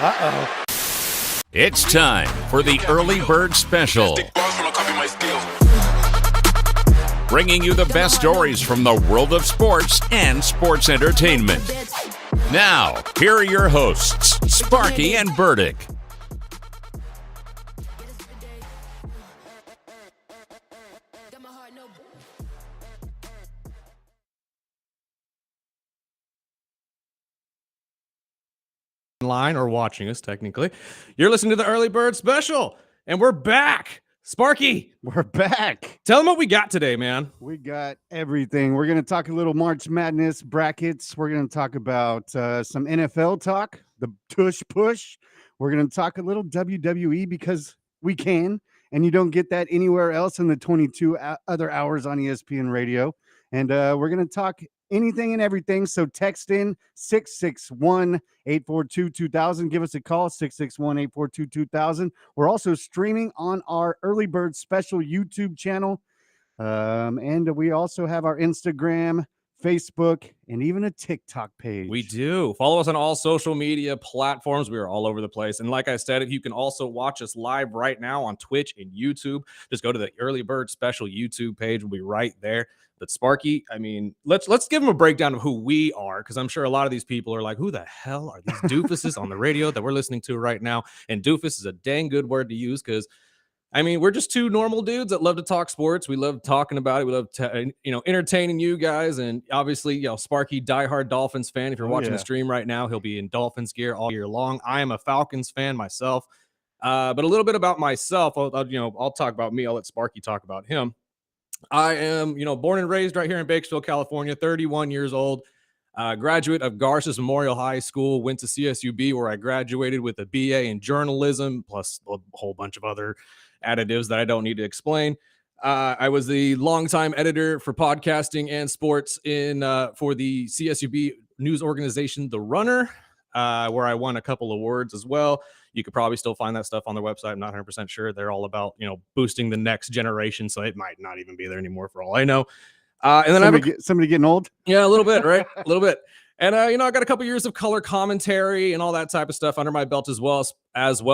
Uh-oh. It's time for the Early Bird Special. Bringing you the best stories from the world of sports and sports entertainment. Now, here are your hosts, Sparky and Burdick. Line or watching us, technically. You're listening to the Early Bird Special, and we're back. Sparky, we're back. Tell them what we got today, man. We got everything. We're going to talk a little March Madness brackets. We're going to talk about some NFL talk, the tush push. We're going to talk a little WWE because we can, and you don't get that anywhere else in the 22 other hours on ESPN radio. And we're going to talk anything and everything. So text in 661-842-2000. Give us a call, 661-842-2000. We're also streaming on our Early Bird Special YouTube channel. And we also have our Instagram, Facebook, and even a TikTok page. We do. Follow us on all social media platforms. We are all over the place. And like I said, you can also watch us live right now on Twitch and YouTube. Just go to the Early Bird Special YouTube page. We'll be right there. But Sparky, I mean, let's give them a breakdown of who we are, because I'm sure a lot of these people are like, who the hell are these doofuses on the radio that we're listening to right now? And doofus is a dang good word to use, because I mean, we're just two normal dudes that love to talk sports. We love talking about it. We love entertaining you guys. And obviously, Sparky, diehard Dolphins fan. If you're watching the stream right now, he'll be in Dolphins gear all year long. I am a Falcons fan myself. But a little bit about myself, I'll talk about me. I'll let Sparky talk about him. I am, born and raised right here in Bakersfield, California, 31 years old. Graduate of Garces Memorial High School, went to CSUB, where I graduated with a BA in journalism, plus a whole bunch of other additives that I don't need to explain. I was the longtime editor for podcasting and sports for the CSUB news organization, The Runner, where I won a couple awards as well. You could probably still find that stuff on their website. I'm not 100% sure. They're all about, boosting the next generation, so it might not even be there anymore for all I know. And then somebody getting old? Yeah, a little bit, right? A little bit. And, I got a couple years of color commentary and all that type of stuff under my belt, as well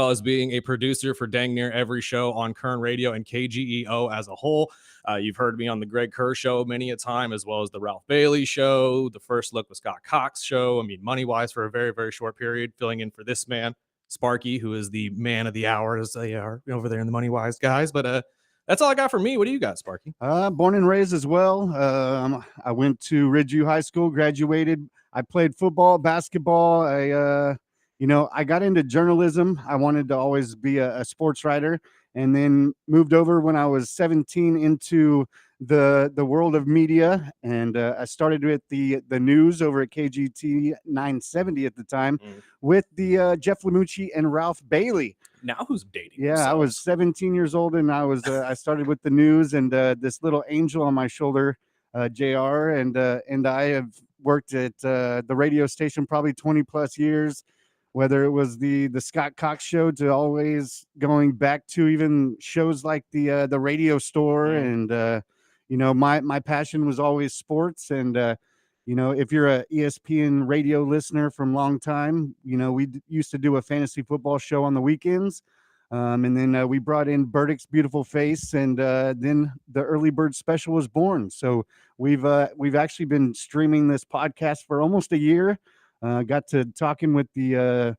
as being a producer for dang near every show on Kern Radio and KGEO as a whole. You've heard me on the Greg Kerr Show many a time, as well as the Ralph Bailey Show, the First Look with Scott Cox Show. I mean, money-wise for a very, very short period, filling in for this man, Sparky, who is the man of the hour, as they are over there in the money-wise guys. But that's all I got for me. What do you got, Sparky? Born and raised as well. I went to Ridgeview High School, graduated. I played football, basketball. I got into journalism. I wanted to always be a sports writer, and then moved over when I was 17 into the world of media. And I started with the news over at KGT 970 at the time with the Jeff Lamucci and Ralph Bailey. Now who's dating? Yeah, themselves? I was 17 years old, and I started with the news, and this little angel on my shoulder, JR, and I have worked at the radio station probably 20 plus years, whether it was the Scott Cox Show to always going back to even shows like the Radio Store. And my passion was always sports. And if you're a ESPN radio listener from long time, we used to do a fantasy football show on the weekends. And then we brought in Burdick's Beautiful Face, and then the Early Bird Special was born. So we've actually been streaming this podcast for almost a year. Got to talking with the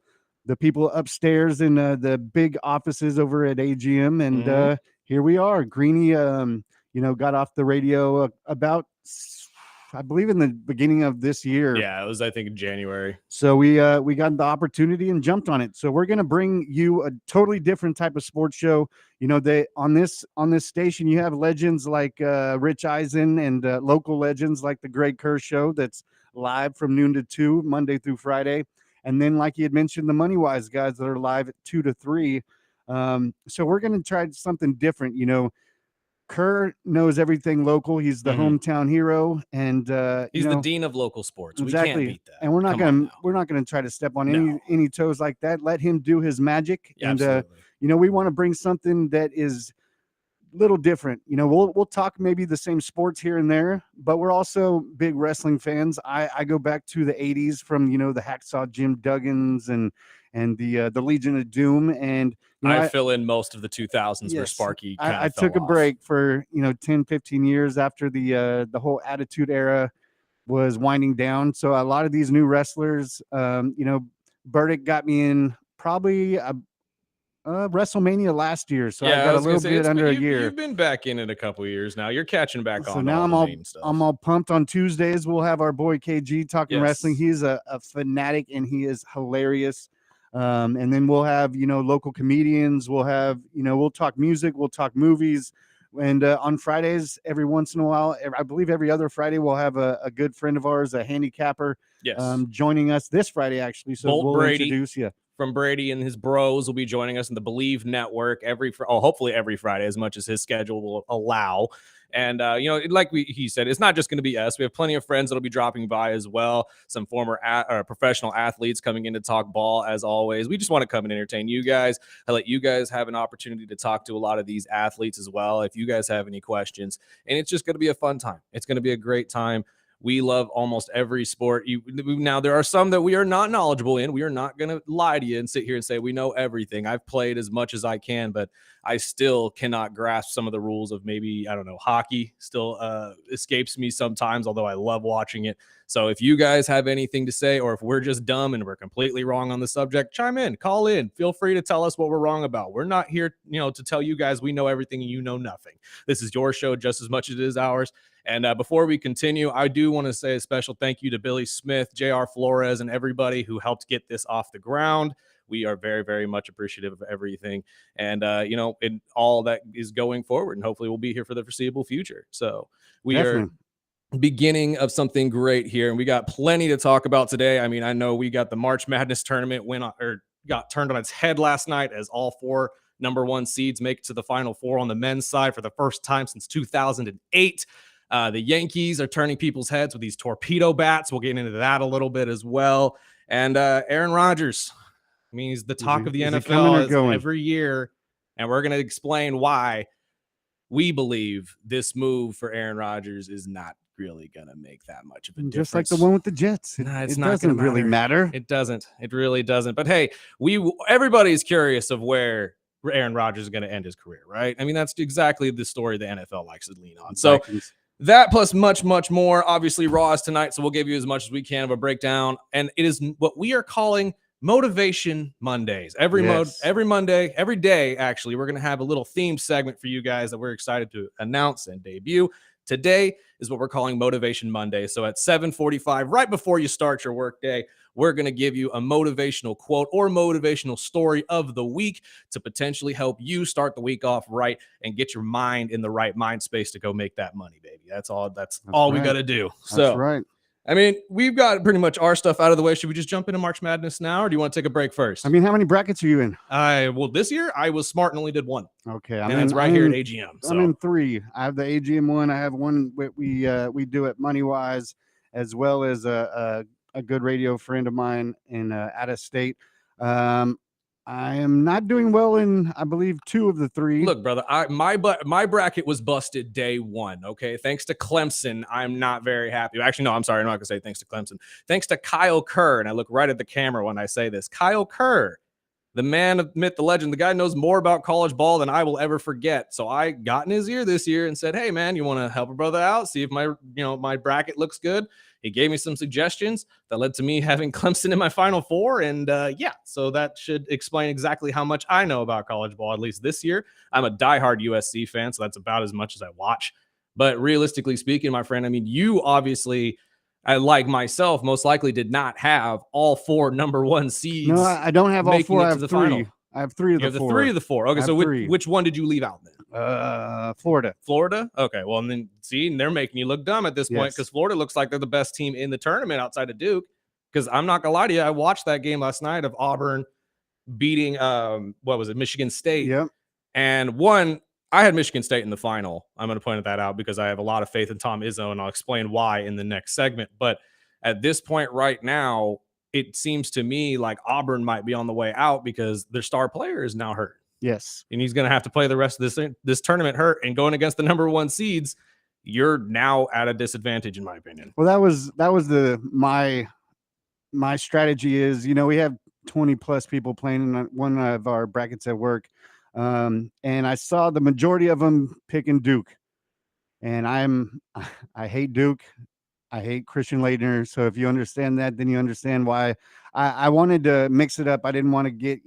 people upstairs in the big offices over at AGM, and here we are. Greeny, got off the radio about, I believe, in the beginning of this year. Yeah, it was, I think, in January. So we got the opportunity and jumped on it. So we're going to bring you a totally different type of sports show. On this station, you have legends like Rich Eisen, and local legends like the Greg Kerr Show, that's live from noon to 2, Monday through Friday. And then, like you had mentioned, the Money Wise guys that are live at 2 to 3. So we're going to try something different. Kerr knows everything local. He's the hometown hero, and he's the dean of local sports. Exactly. We can't beat that. And we're not going to try to step on any toes like that. Let him do his magic. Yeah, and absolutely. We want to bring something that is a little different. We'll talk maybe the same sports here and there, but we're also big wrestling fans. I go back to the 80s from the Hacksaw Jim Duggins and and the Legion of Doom. And I fill in most of the 2000s where yes, Sparky kind of I took a break for 10, 15 years after the whole Attitude Era was winding down. So a lot of these new wrestlers, Burdick got me in probably WrestleMania last year, so I Yeah, I got a was gonna little say bit under a you've year. been back in it a couple years now. You're catching back So on to now all I'm the all main stuff. I'm all pumped. On Tuesdays we'll have our boy KG talking Yes. wrestling. He's a fanatic and he is hilarious. And then we'll have local comedians. We'll have we'll talk music. We'll talk movies. And on Fridays, every once in a while, I believe every other Friday, we'll have a good friend of ours, a handicapper, Yes. joining us this Friday actually. So Bolt we'll Brady. introduce you. From Brady and his bros will be joining us in the Believe Network hopefully every Friday, as much as his schedule will allow. And like he said, it's not just going to be us. We have plenty of friends that'll be dropping by as well. Some former professional athletes coming in to talk ball, as always. We just want to come and entertain you guys. I let you guys have an opportunity to talk to a lot of these athletes as well, if you guys have any questions. And it's just going to be a fun time. It's going to be a great time. We love almost every sport. Now, there are some that we are not knowledgeable in. We are not going to lie to you and sit here and say we know everything. I've played as much as I can, but I still cannot grasp some of the rules of maybe, I don't know, hockey still escapes me sometimes, although I love watching it. So if you guys have anything to say, or if we're just dumb and we're completely wrong on the subject, chime in, call in. Feel free to tell us what we're wrong about. We're not here, to tell you guys we know everything and you know nothing. This is your show just as much as it is ours. And before we continue, I do want to say a special thank you to Billy Smith, JR Flores, and everybody who helped get this off the ground. We are very, very much appreciative of everything. And, and all that is going forward. And hopefully we'll be here for the foreseeable future. So we are beginning of something great here. And we got plenty to talk about today. I mean, I know we got the March Madness tournament got turned on its head last night as all 4 number 1 seeds make it to the Final Four on the men's side for the first time since 2008. The Yankees are turning people's heads with these torpedo bats. We'll get into that a little bit as well. And Aaron Rodgers, I mean, he's the talk of the NFL every year. And we're going to explain why we believe this move for Aaron Rodgers is not really going to make that much of a difference. Just like the one with the Jets. It doesn't really matter. It doesn't. It really doesn't. But hey, everybody's curious of where Aaron Rodgers is going to end his career, right? I mean, that's exactly the story the NFL likes to lean on. So that plus much, much more. Obviously, Raw is tonight, so we'll give you as much as we can of a breakdown. And it is what we are calling Motivation Mondays. Every Monday, every day, actually, we're going to have a little themed segment for you guys that we're excited to announce and debut. Today is what we're calling Motivation Monday. So at 7:45, right before you start your workday, we're going to give you a motivational quote or motivational story of the week to potentially help you start the week off right and get your mind in the right mind space to go make that money, baby. That's all we got to do. That's right. I mean, we've got pretty much our stuff out of the way. Should we just jump into March Madness now, or do you want to take a break first? I mean, how many brackets are you in? Well, this year I was smart and only did 1. Okay, it's right here at AGM. So. I'm in 3. I have the AGM one. I have one we do it Money Wise, as well as a good radio friend of mine in out of state. I am not doing well in, I believe, 2 of the 3. Look, brother, my bracket was busted day 1. Okay, thanks to Clemson, I'm not very happy. Actually, no, I'm sorry, I'm not gonna say thanks to Clemson. Thanks to Kyle Kerr, and I look right at the camera when I say this. Kyle Kerr, the man of myth, the legend, the guy knows more about college ball than I will ever forget. So I got in his ear this year and said, "Hey, man, you want to help a brother out? See if my bracket looks good." He gave me some suggestions that led to me having Clemson in my Final Four. And so that should explain exactly how much I know about college ball, at least this year. I'm a diehard USC fan, so that's about as much as I watch. But realistically speaking, my friend, I mean, you obviously, like myself, most likely did not have all 4 number 1 seeds. No, I don't have all 4. I have 3. Final. I have 3 of the 4. You have the 3 of the 4. Okay, so which one did you leave out then? Florida. Okay, well, and then see, they're making you look dumb at this point because Florida looks like they're the best team in the tournament outside of Duke. Because I'm not gonna lie to you, I watched that game last night of Auburn beating Michigan State. Yep. And I had Michigan State in the final. I'm going to point that out because I have a lot of faith in Tom Izzo, and I'll explain why in the next segment. But at this point right now, it seems to me like Auburn might be on the way out because their star player is now hurt. Yes. And he's going to have to play the rest of this tournament hurt, and going against the number 1 seeds, you're now at a disadvantage, in my opinion. Well, that was my strategy is, we have 20 plus people playing in one of our brackets at work. And I saw the majority of them picking Duke. And I hate Duke. I hate Christian Leitner. So if you understand that, then you understand why I wanted to mix it up. I didn't want to get,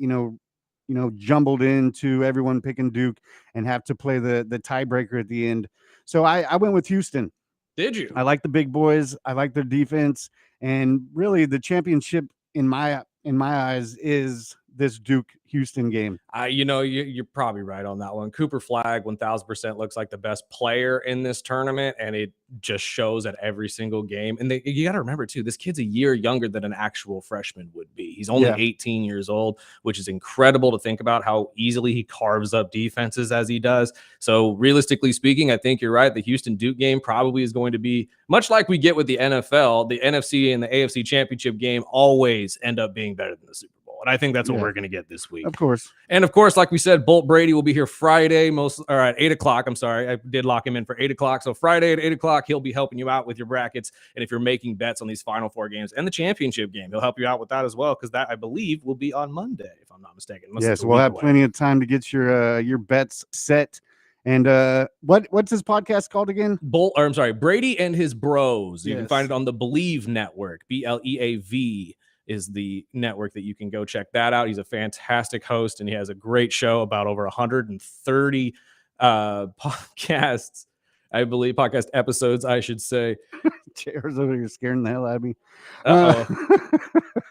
jumbled into everyone picking Duke and have to play the tiebreaker at the end. So I went with Houston. Did you? I like the big boys. I like their defense, and really the championship in my eyes is this Duke Houston game. You're probably right on that one. Cooper Flagg 1000% looks like the best player in this tournament, and it just shows at every single game. And you got to remember too, this kid's a year younger than an actual freshman would be. He's only 18 years old, which is incredible to think about how easily he carves up defenses as he does. So realistically speaking, I think you're right. The Houston Duke game probably is going to be much like we get with the NFL. The NFC and the AFC championship game always end up being better than the Super Bowl. And I think that's what we're going to get this week. Of course. And of course, like we said, Bolt Brady will be here Friday, at 8 o'clock. I'm sorry. I did lock him in for 8 o'clock. So Friday at 8 o'clock, he'll be helping you out with your brackets. And if you're making bets on these Final Four games and the championship game, he'll help you out with that as well. Because that, I believe, will be on Monday, if I'm not mistaken. Yes, we'll have plenty of time to get your bets set. And what's his podcast called again? Brady and His Bros. You can find it on the Believe Network. BLEAV is the network that you can go check that out. He's a fantastic host, and he has a great show about over 130 podcasts, I believe, podcast episodes, I should say. JR's over here scaring the hell out of me.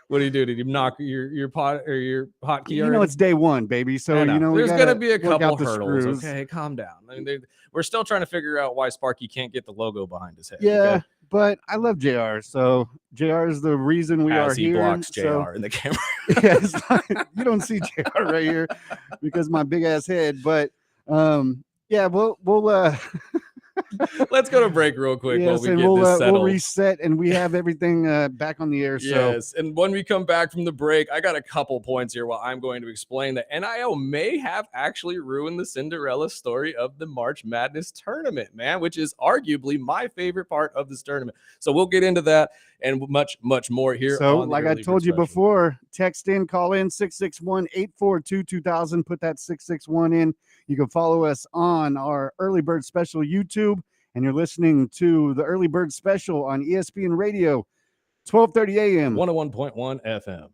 What do you do? Did you knock your pot or your hotkey? It's day one, baby. So there's gonna be a couple hurdles. Screws. Okay, calm down. I mean, we're still trying to figure out why Sparky can't get the logo behind his head. Yeah, okay? But I love JR. So JR is the reason we are he here. Blocks JR in the camera. Yes, you don't see JR right here because my big ass head. But we'll let's go to break real quick. Yes, while we get this settled. We'll reset, and we have everything back on the air. Yes, and when we come back from the break, I got a couple points here while I'm going to explain that NIL may have actually ruined the Cinderella story of the March Madness tournament, man, which is arguably my favorite part of this tournament. So we'll get into that and much, much more here. So like I told you before, text in, call in 661-842-2000. Put that 661 in. You can follow us on our Early Bird Special YouTube, and you're listening to the Early Bird Special on ESPN Radio, 12:30 a.m. 101.1 FM.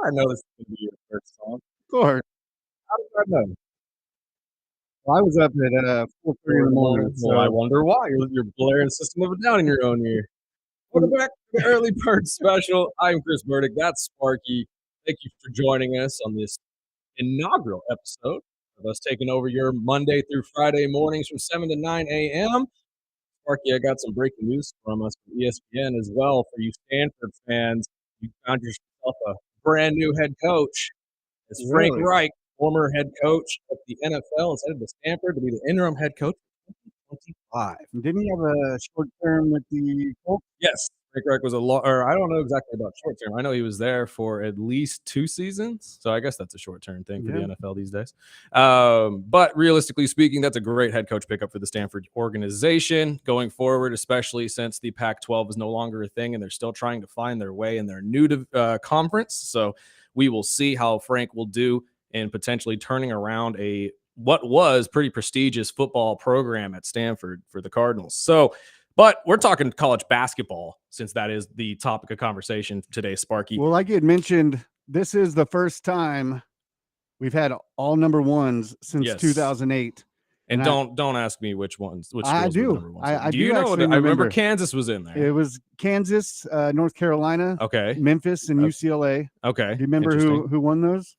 I know this is gonna be your first song? Of course. How did I know? Well, I was up at 4:30 in 4 the in the morning, morning. Well, I so wonder why. You're blaring System of a Down in your own ear. Welcome back to the Early Bird Special. I'm Chris Burdick. That's Sparky. Thank you for joining us on this inaugural episode of us taking over your Monday through Friday mornings from 7 to 9 a.m. Sparky, I got some breaking news from us from ESPN as well for you Stanford fans. You found yourself a brand new head coach. As Frank really. Reich, former head coach of the NFL, is headed to Stanford to be the interim head coach for 2025. Didn't he have a short term with the Colts? Yes, Frank Reich was or I don't know exactly about short term. I know he was there for at least 2 seasons, so I guess that's a short term thing for the Yeah. NFL these days. But realistically speaking, that's a great head coach pickup for the Stanford organization going forward, especially since the Pac-12 is no longer a thing and they're still trying to find their way in their new conference. So we will see how Frank will do in potentially turning around what was pretty prestigious football program at Stanford for the Cardinals. So, but we're talking college basketball since that is the topic of conversation today, Sparky. Well, like you had mentioned, this is the first time we've had all number ones since Yes. 2008. And I don't ask me which ones, which I schools were the do. number ones. I Do do you know actually that? I remember remember. Kansas was in there. It was Kansas, North Carolina, Okay. Memphis, and UCLA. Okay. Do you remember Interesting. who won those?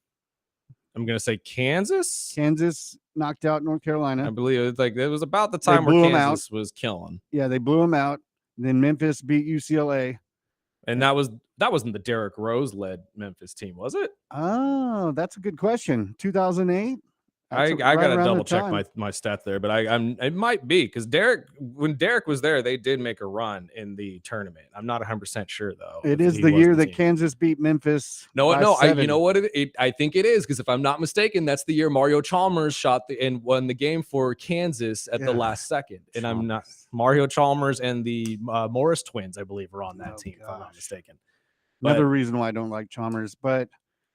I'm gonna say Kansas. Kansas knocked out North I Carolina. believe it was about the They time where blew 'em out. Kansas was killing. Yeah, they blew them out. Then Memphis beat UCLA. And that wasn't the Derrick Rose led Memphis team, was it? Oh, that's a good question. 2008. I That's right gotta around the double check time. my stat there, but it might be because when Derek was there, they did make a run in the tournament. I'm not 100% sure though. It if is he the was year the that team. Kansas beat Memphis. No, by no, you 7. know what? I think it is because if I'm not mistaken, that's the year Mario Chalmers shot and won the game for Kansas at the Yeah, last second. And I'm not Chalmers. Mario Chalmers and the Morris twins, I believe, are on that Oh, team. If I'm not gosh. mistaken. Another But reason why I don't like Chalmers, but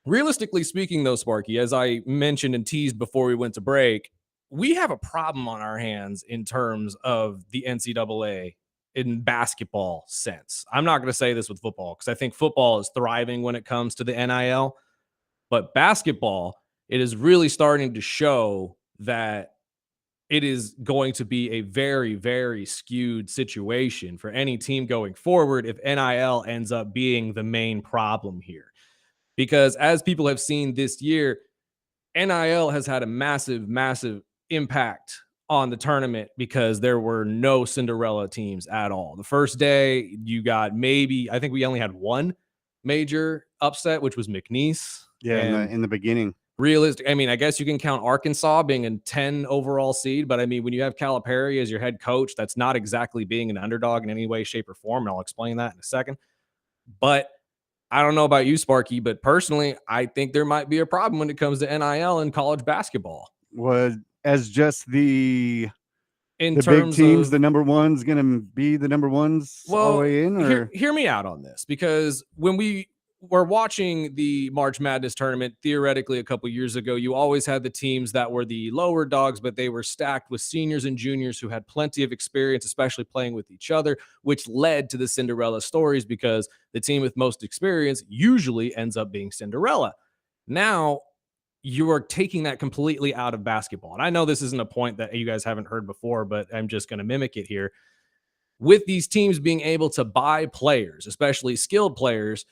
realistically speaking, though, Sparky, as I mentioned and teased before we went to break, we have a problem on our hands in terms of the NCAA in basketball sense. I'm not going to say this with football because I think football is thriving when it comes to the NIL, but basketball, it is really starting to show that it is going to be a very, very skewed situation for any team going forward if NIL ends up being the main problem here. Because as people have seen this year, NIL has had a massive, massive impact on the tournament because there were no Cinderella teams at all. The first day, you got I think we only had one major upset, which was McNeese. yeah, And in the beginning. realistic, I mean, I guess you can count Arkansas being a 10 overall seed, but I mean, when you have Calipari as your head coach, that's not exactly being an underdog in any way, shape, or form. And I'll explain that in a second. But I don't know about you, Sparky, but personally, I think there might be a problem when it comes to NIL in college basketball. Was as just the In big terms teams, of the number one's going to be the number ones all the way in, or hear me out on this, because when we were watching the March Madness tournament, theoretically a couple years ago, you always had the teams that were the lower dogs, but they were stacked with seniors and juniors who had plenty of experience, especially playing with each other, which led to the Cinderella stories because the team with most experience usually ends up being Cinderella. Now, you are taking that completely out of basketball. And I know this isn't a point that you guys haven't heard before, but I'm just going to mimic it here. With these teams being able to buy players, especially skilled players,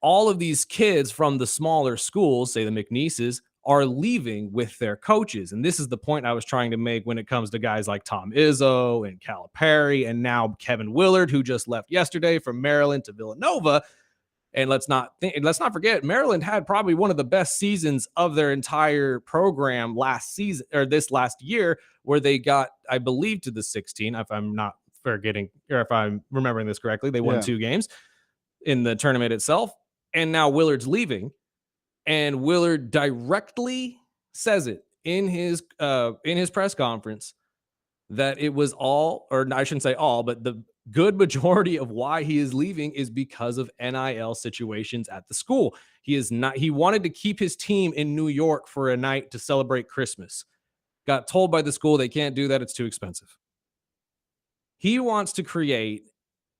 all of these kids from the smaller schools, say the McNeeses, are leaving with their coaches. And this is the point I was trying to make when it comes to guys like Tom Izzo and Calipari and now Kevin Willard, who just left yesterday from Maryland to Villanova. And let's not forget, Maryland had probably one of the best seasons of their entire program last season or this last year, where they got, I believe, to the 16. If I'm not forgetting, or if I'm remembering this correctly, they won 2 games in the tournament itself. And now Willard's leaving, and Willard directly says it in his press conference that it was all, or I shouldn't say all, but the good majority of why he is leaving is because of NIL situations at the school. He wanted to keep his team in New York for a night to celebrate Christmas. Got told by the school they can't do that, it's too expensive. He wants to create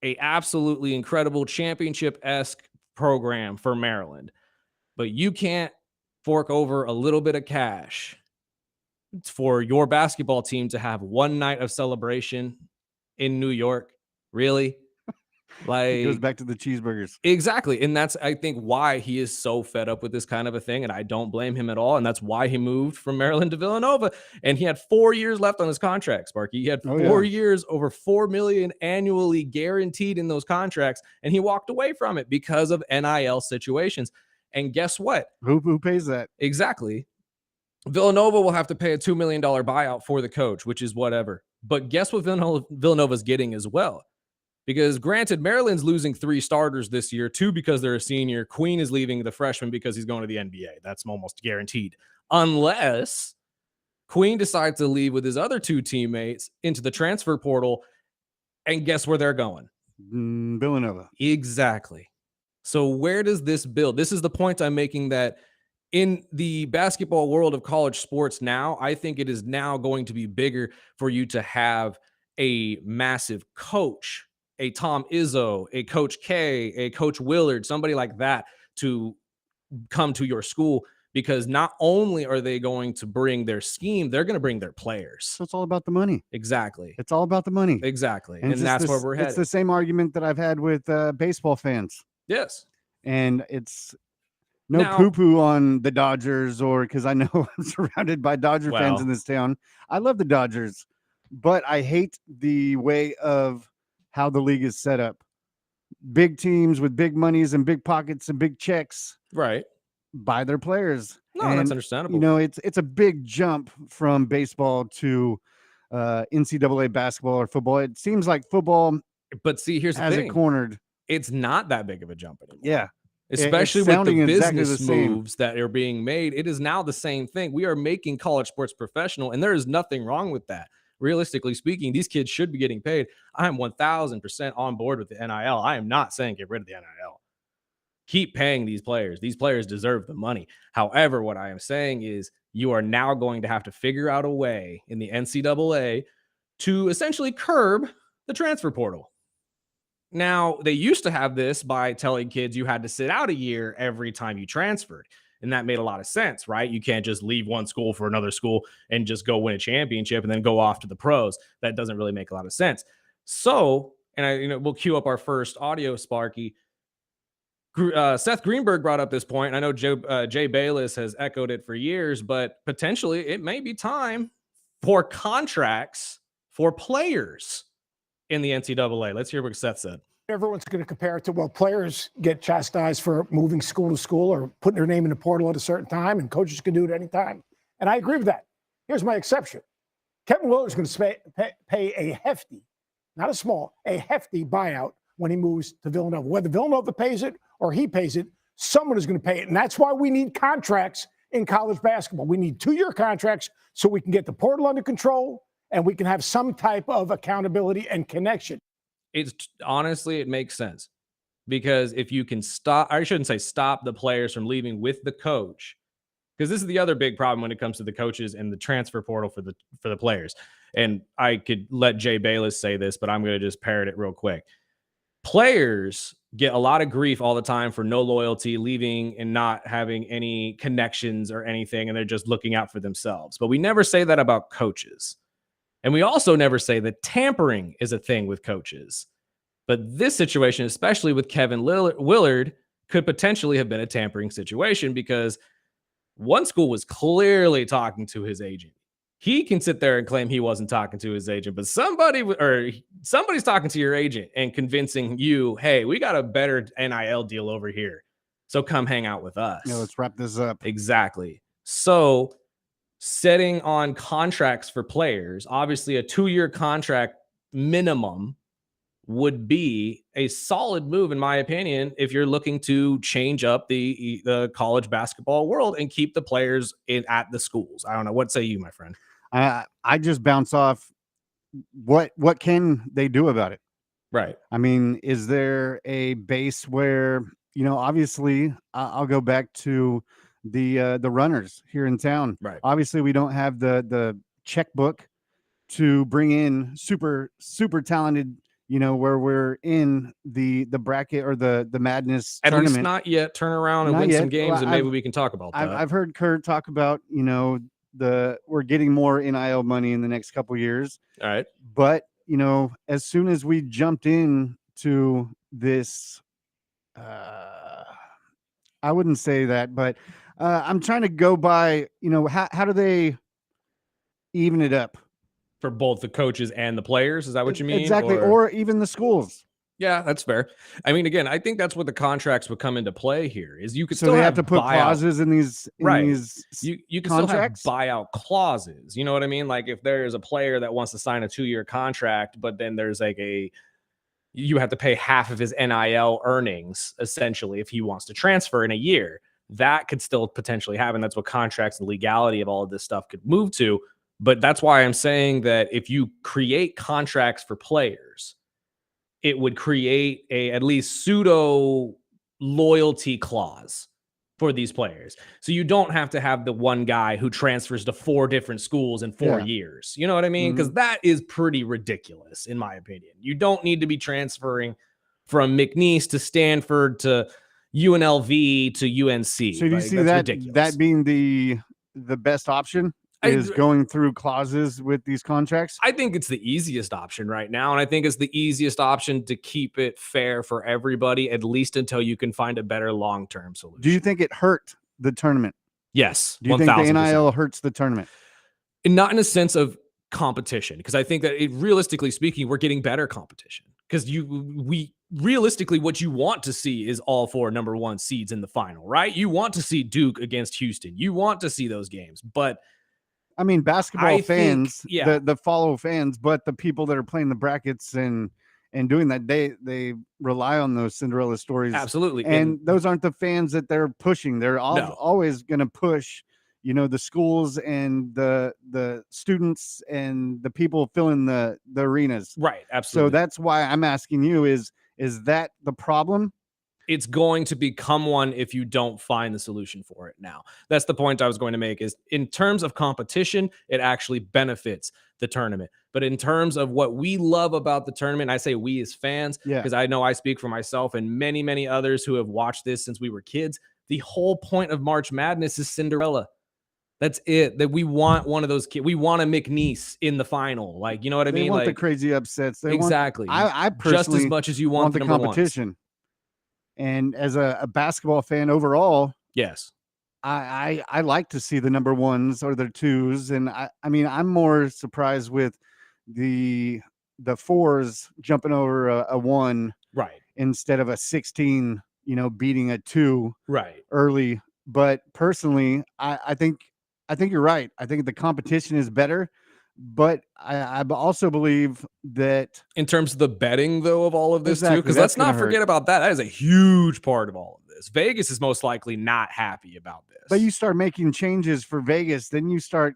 a absolutely incredible championship-esque program for Maryland. but you can't fork over a little bit of cash for your basketball team to have one night of celebration in New York. Really? It goes Like, back to the cheeseburgers. exactly. And that's, I think, why he is so fed up with this kind of a thing. And I don't blame him at all. And that's why he moved from Maryland to Villanova. And he had 4 years left on his contract, Sparky. He had Oh, 4 years, over $4 million annually guaranteed in those contracts. And he walked away from it because of NIL situations. And guess what? Who pays that? Exactly. Villanova will have to pay a $2 million buyout for the coach, which is whatever. But guess what Villanova's getting as well? Because granted, Maryland's losing 3 starters this year, 2 because they're a senior. Queen is leaving the freshman because he's going to the NBA. That's almost guaranteed. Unless Queen decides to leave with his other 2 teammates into the transfer portal. And guess where they're going? Villanova. Exactly. So where does this build? This is the point I'm making, that in the basketball world of college sports now, I think it is now going to be bigger for you to have a massive coach, a Tom Izzo, a Coach K, a Coach Willard, somebody like that to come to your school, because not only are they going to bring their scheme, they're going to bring their players. So it's all about the money. Exactly. It's all about the money. Exactly. And And that's where we're headed. It's the same argument that I've had with baseball fans. Yes. And it's no Now- poo-poo on the Dodgers, or because I know I'm surrounded by Dodger fans Well. in this town. I love the Dodgers, but I hate the way of how the league is set up. Big teams with big monies and big pockets and big checks Right. buy their players. No, And, that's understandable. You know, it's a big jump from baseball to NCAA basketball or football. It seems like football But see, here's the has thing. it cornered. It's not that big of a jump anymore. Yeah. Especially with the sounding exactly business the same. moves that are being made. It is now the same thing. We are making college sports professional, and there is nothing wrong with that. Realistically speaking, these kids should be getting paid. I am 1000% on board with the NIL. I am not saying get rid of the NIL. Keep paying these players. These players deserve the money. However, what I am saying is you are now going to have to figure out a way in the NCAA to essentially curb the transfer portal. Now, they used to have this by telling kids you had to sit out a year every time you transferred. And that made a lot of sense, right? You can't just leave one school for another school and just go win a championship and then go off to the pros. That doesn't really make a lot of sense. So, and we'll cue up our first audio, Sparky. Seth Greenberg brought up this point. I know Jay Bayless has echoed it for years, but potentially it may be time for contracts for players in the NCAA. Let's hear what Seth said. Everyone's going to compare it to, well, players get chastised for moving school to school or putting their name in the portal at a certain time, and coaches can do it any time. And I agree with that. Here's my exception. Kevin Willard's going to pay a hefty, not a small, a hefty buyout when he moves to Villanova. Whether Villanova pays it or he pays it, someone is going to pay it. And that's why we need contracts in college basketball. We need 2-year contracts so we can get the portal under control and we can have some type of accountability and connection. It's honestly, it makes sense, because if you can stop, I shouldn't say stop the players from leaving with the coach, because this is the other big problem when it comes to the coaches and the transfer portal for the players. And I could let Jay Bayless say this, but I'm going to just parrot it real quick. Players get a lot of grief all the time for no loyalty, leaving and not having any connections or anything, and they're just looking out for themselves. But we never say that about coaches. And we also never say that tampering is a thing with coaches. But this situation, especially with Kevin Willard, could potentially have been a tampering situation, because one school was clearly talking to his agent. He can sit there and claim he wasn't talking to his agent, but somebody's talking to your agent and convincing you, hey, we got a better NIL deal over here, so come hang out with us. Yeah, let's wrap this up. Exactly. So setting on contracts for players, obviously a 2-year contract minimum would be a solid move, in my opinion, if you're looking to change up the college basketball world and keep the players at the schools. I don't know. What say you, my friend? I just bounce off what can they do about it? Right. I mean, is there a base where, obviously I'll go back to the runners here in town. Right. Obviously we don't have the checkbook to bring in super talented where we're in the bracket or the Madness At least tournament. not yet. Turn around and Not win yet. some games, Well, and maybe we can talk about that. I've heard Kurt talk about, we're getting more NIL money in the next couple years. All right. But, as soon as we jumped in to this, I wouldn't say that, but I'm trying to go by, how do they even it up? For both the coaches and the players. Is that what you mean? Exactly. Or even the schools. Yeah, that's fair. I mean, again, I think that's what the contracts would come into play here is you could So still they have to put clauses in these, you can contracts? still have buyout clauses. You know what I mean? Like if there's a player that wants to sign a 2-year contract, but then there's like you have to pay half of his NIL earnings essentially if he wants to transfer in a year. That could still potentially happen. That's what contracts and legality of all of this stuff could move to. But that's why I'm saying that if you create contracts for players, it would create a at least pseudo loyalty clause for these players. So you don't have to have the one guy who transfers to 4 different schools in 4 years. You know what I mean? Because that is pretty ridiculous, in my opinion. You don't need to be transferring from McNeese to Stanford to UNLV to UNC. So do you see that being the best option? Is going through clauses with these contracts? I think it's the easiest option right now. And I think it's the easiest option to keep it fair for everybody, at least until you can find a better long-term solution. Do you think it hurt the tournament? Yes. Do you think the NIL hurts the tournament? And not in a sense of competition, because I think that realistically speaking, we're getting better competition. Because realistically, what you want to see is all 4 number 1 seeds in the final, right? You want to see Duke against Houston. You want to see those games. But I mean, basketball fans, the follow fans, but the people that are playing the brackets and doing that, they rely on those Cinderella stories. Absolutely. And those aren't the fans that they're pushing. They're always going to push, the schools and the students and the people filling the arenas. Right. Absolutely. So that's why I'm asking you, is that the problem? It's going to become one if you don't find the solution for it now. That's the point I was going to make is in terms of competition, it actually benefits the tournament. But in terms of what we love about the tournament, I say we as fans, because I know I speak for myself and many, many others who have watched this since we were kids. The whole point of March Madness is Cinderella. That's it. That we want one of those kids. We want a McNeese in the final. Like, you know what I mean? They want like the crazy upsets. Exactly. I personally just as much as you want the competition. Ones. And as a basketball fan overall, yes, I like to see the number 1s or the 2s. And I mean, I'm more surprised with the 4s jumping over a 1 right instead of a 16, beating a 2 right early. But personally, I think you're right. I think the competition is better. But I also believe that in terms of the betting, though, of all of this, too, because let's not forget about that. That is a huge part of all of this. Vegas is most likely not happy about this. But you start making changes for Vegas, then you start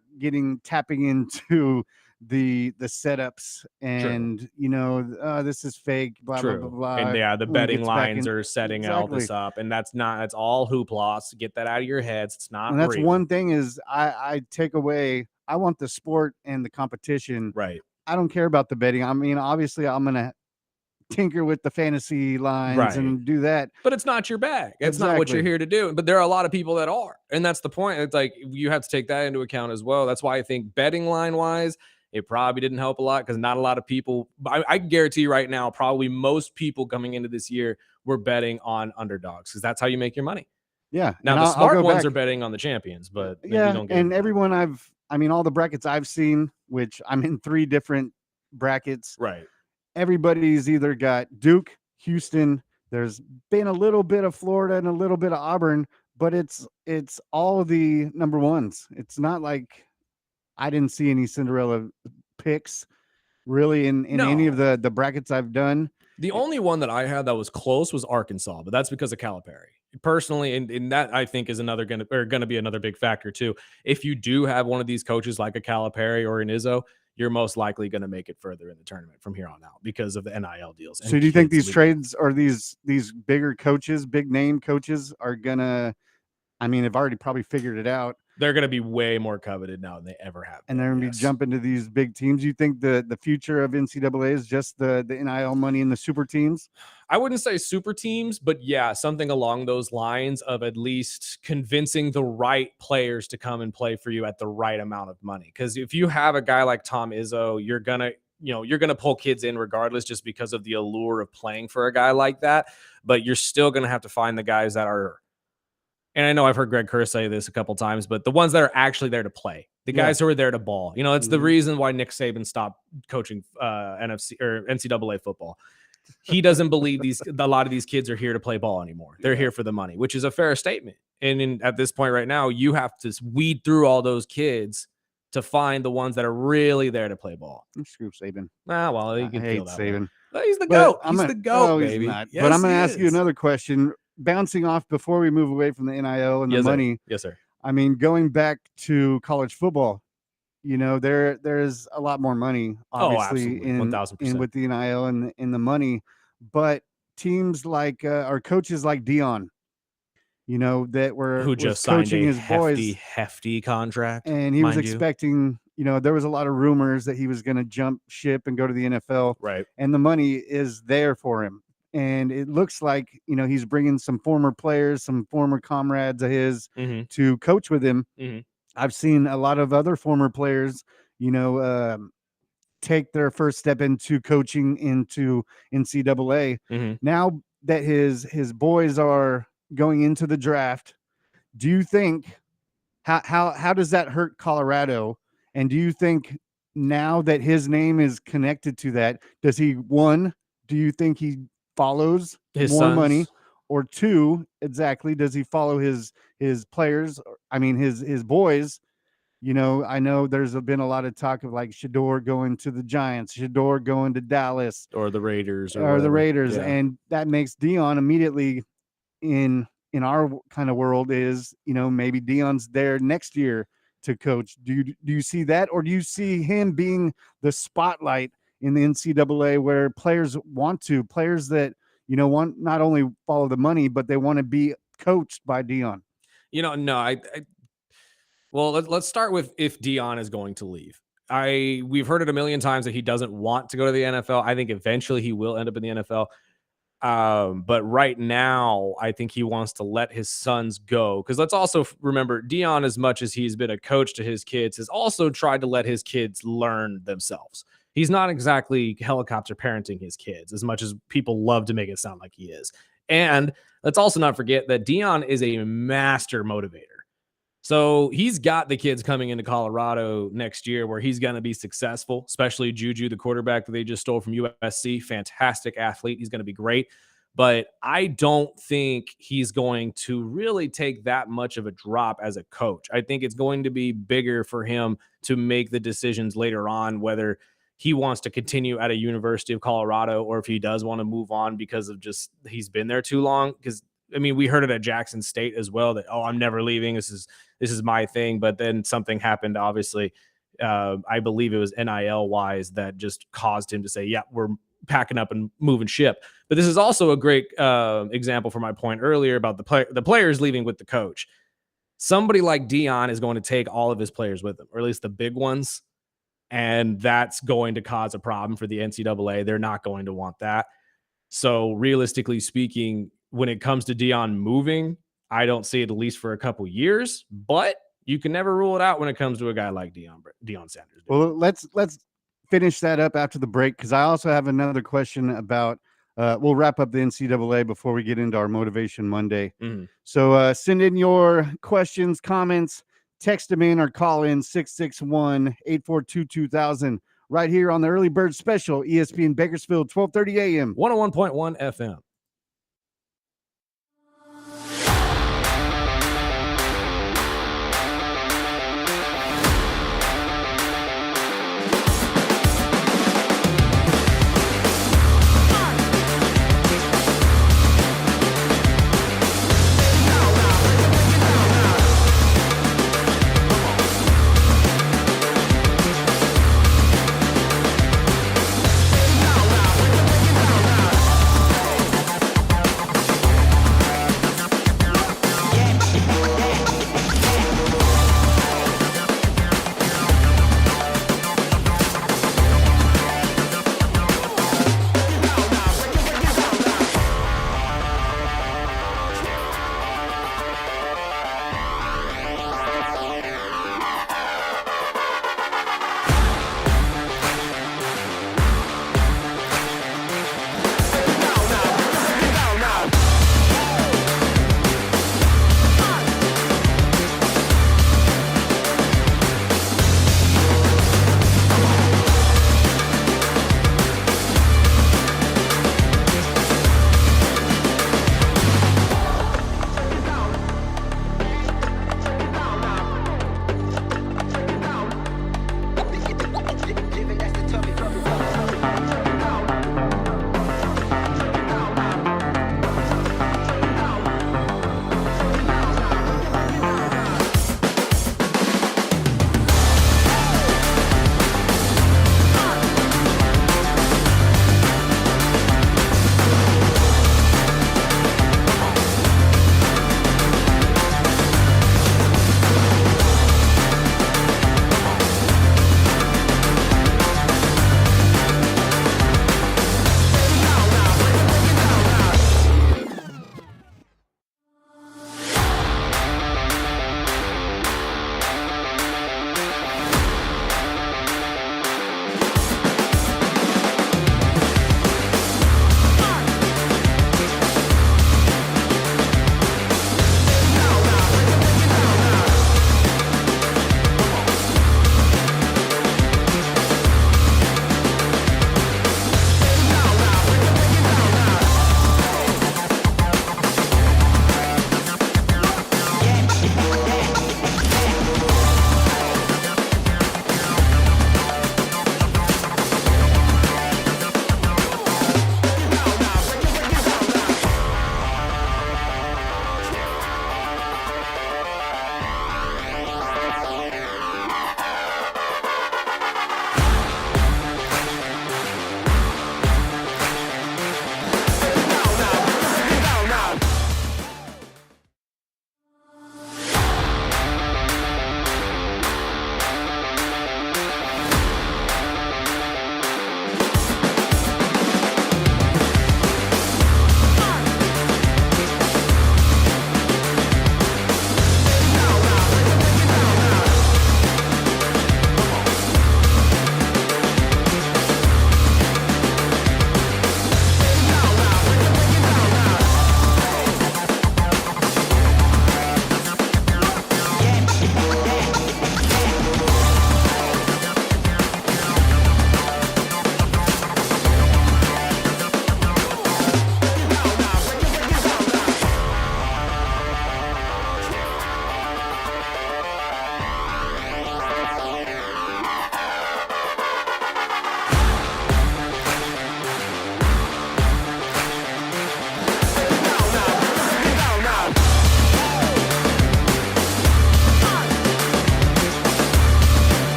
tapping into the setups and this is fake, blah blah blah blah. And the betting lines are setting all this up, and that's all hoopla. So get that out of your heads. It's not. And that's real. One thing is I take away. I want the sport and the competition. Right. I don't care about the betting. I mean, obviously, I'm gonna tinker with the fantasy lines and do that. But it's not your bag. It's not what you're here to do. But there are a lot of people that are, and that's the point. It's like you have to take that into account as well. That's why I think betting line wise, it probably didn't help a lot because not a lot of people. I guarantee you right now, probably most people coming into this year were betting on underdogs because that's how you make your money. Yeah. Now the smart ones are betting on the champions, but you don't get and everyone all the brackets I've seen, which I'm in 3 different brackets. Right. Everybody's either got Duke, Houston. There's been a little bit of Florida and a little bit of Auburn, but it's all the number 1s. It's not like I didn't see any Cinderella picks really in any of the brackets I've done. The only one that I had that was close was Arkansas, but that's because of Calipari. Personally, and that I think is going to be another big factor too. If you do have one of these coaches like a Calipari or an Izzo, you're most likely going to make it further in the tournament from here on out because of the NIL deals. So do you think these trades or these bigger coaches, big name coaches are going to I mean, have already probably figured it out. They're going to be way more coveted now than they ever have been. And they're going to be jumping to these big teams. You think the future of NCAA is just the NIL money and the super teams? I wouldn't say super teams, but yeah, something along those lines of at least convincing the right players to come and play for you at the right amount of money. Because if you have a guy like Tom Izzo, you're going to pull kids in regardless, just because of the allure of playing for a guy like that. But you're still going to have to find the guys that are, and I know I've heard Greg Kerr say this a couple times, but the ones that are actually there to play, the guys who are there to ball. It's the reason why Nick Saban stopped coaching NFC or NCAA football. He doesn't believe a lot of these kids are here to play ball anymore. They're here for the money, which is a fair statement. And at this point right now, you have to weed through all those kids to find the ones that are really there to play ball. Screw Saban. Well, you can I hate feel that Saban. Well, he's the GOAT. He's the GOAT, he's baby. not. Yes, but I'm going to he ask you is. another question. Bouncing off before we move away from the NIL and the money. Yes, sir. I mean, going back to college football, there's a lot more money, obviously, in 1,000%. with the NIL and in the money. But teams like or coaches like Dion, that who just coaching signed a his hefty contract, and he was expecting. There was a lot of rumors that he was going to jump ship and go to the NFL, right? And the money is there for him. And it looks like, he's bringing some former players, some former comrades of his to coach with him. I've seen a lot of other former players, take their first step into coaching into NCAA. Now that his boys are going into the draft, do you think how does that hurt Colorado? And do you think now that his name is connected to that, do you think he follows his more sons? Money, or two, exactly, does he follow his players? I mean, his boys. I know there's been a lot of talk of like Shedeur going to the Giants, Shedeur going to Dallas, or the Raiders, yeah. And that makes Dion immediately in our kind of world is maybe Dion's there next year to coach. Do you see that, or do you see him being the spotlight in the NCAA where players that want not only follow the money, but they want to be coached by Dion? No, well, let's start with if Dion is going to leave. We've heard it a million times that he doesn't want to go to the NFL. I think eventually he will end up in the NFL. But right now, I think he wants to let his sons go. Because let's also remember, Dion, as much as he's been a coach to his kids, has also tried to let his kids learn themselves. He's not exactly helicopter parenting his kids as much as people love to make it sound like he is. And let's also not forget that Dion is a master motivator. So he's got the kids coming into Colorado next year where he's going to be successful, especially Juju, the quarterback that they just stole from USC. Fantastic athlete. He's going to be great. But I don't think he's going to really take that much of a drop as a coach. I think it's going to be bigger for him to make the decisions later on, whether he wants to continue at a University of Colorado or if he does want to move on because of just he's been there too long. Because I mean, we heard it at Jackson State as well that, I'm never leaving. This is my thing. But then something happened, obviously. I believe it was NIL wise that just caused him to say, yeah, we're packing up and moving ship. But this is also a great example for my point earlier about the players leaving with the coach. Somebody like Dion is going to take all of his players with him, or at least the big ones. And that's going to cause a problem for the NCAA. They're not going to want that. So realistically speaking, when it comes to Dion moving, I don't see it at least for a couple years, but you can never rule it out when it comes to a guy like Deion Sanders. Well, let's finish that up after the break, because I also have another question about we'll wrap up the NCAA before we get into our Motivation Monday. So send in your questions, comments, text them in or call in 661-842-2000 right here on the Early Bird Special, ESPN Bakersfield, 1230 a.m. 101.1 FM.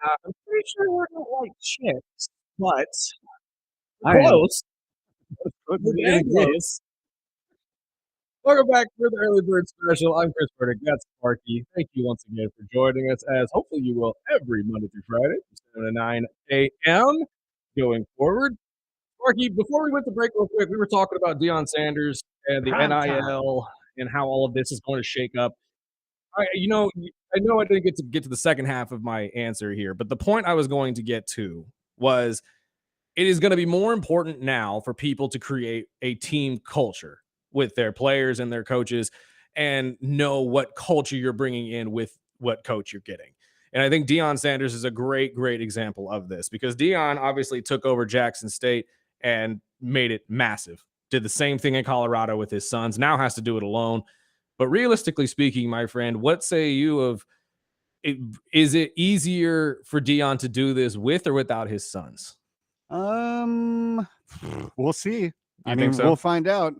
I'm pretty sure we're not like chicks, but I am. close. Close We're is dang getting good. close. Welcome back to the Early Bird Special. I'm Chris Burdick. That's Sparky. Thank you once again for joining us, as hopefully you will every Monday through Friday from 7 to 9 a.m. going forward. Sparky, before we went to break real quick, we were talking about Deion Sanders and the Prime time. NIL and how all of this is going to shake up. I know I didn't get to the second half of my answer here, but the point I was going to get to was it is going to be more important now for people to create a team culture with their players and their coaches and know what culture you're bringing in with what coach you're getting. And I think Deion Sanders is a great example of this because Deion obviously took over Jackson State and made it massive. Did the same thing in Colorado with his sons, now has to do it alone. But realistically speaking, my friend, what say you of it? Is it easier for Deion to do this with or without his sons? We'll see. I You mean, think so? we'll find out.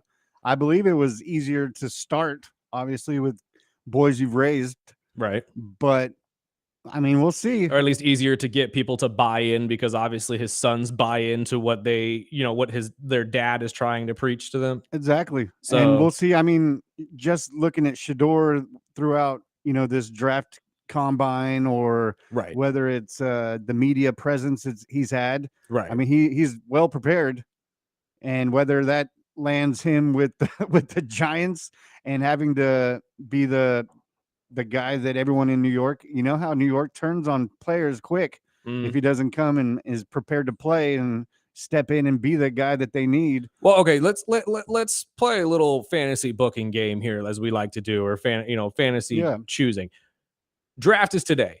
I believe it was easier to start, obviously, with boys you've raised, Right. but I mean, we'll see. Or at least easier to get people to buy in because obviously his sons buy into what what their dad is trying to preach to them. Exactly. And So we'll see. I mean, just looking at Shador throughout, this draft combine or right. whether it's the media presence he's had. Right. I mean, he's well prepared, and whether that lands him with with the Giants and having to be the guy that everyone in New York, you know how New York turns on players quick if he doesn't come and is prepared to play and step in and be the guy that they need. Well, okay, let's play a little fantasy booking game here, as we like to do, or fantasy choosing. Draft is today.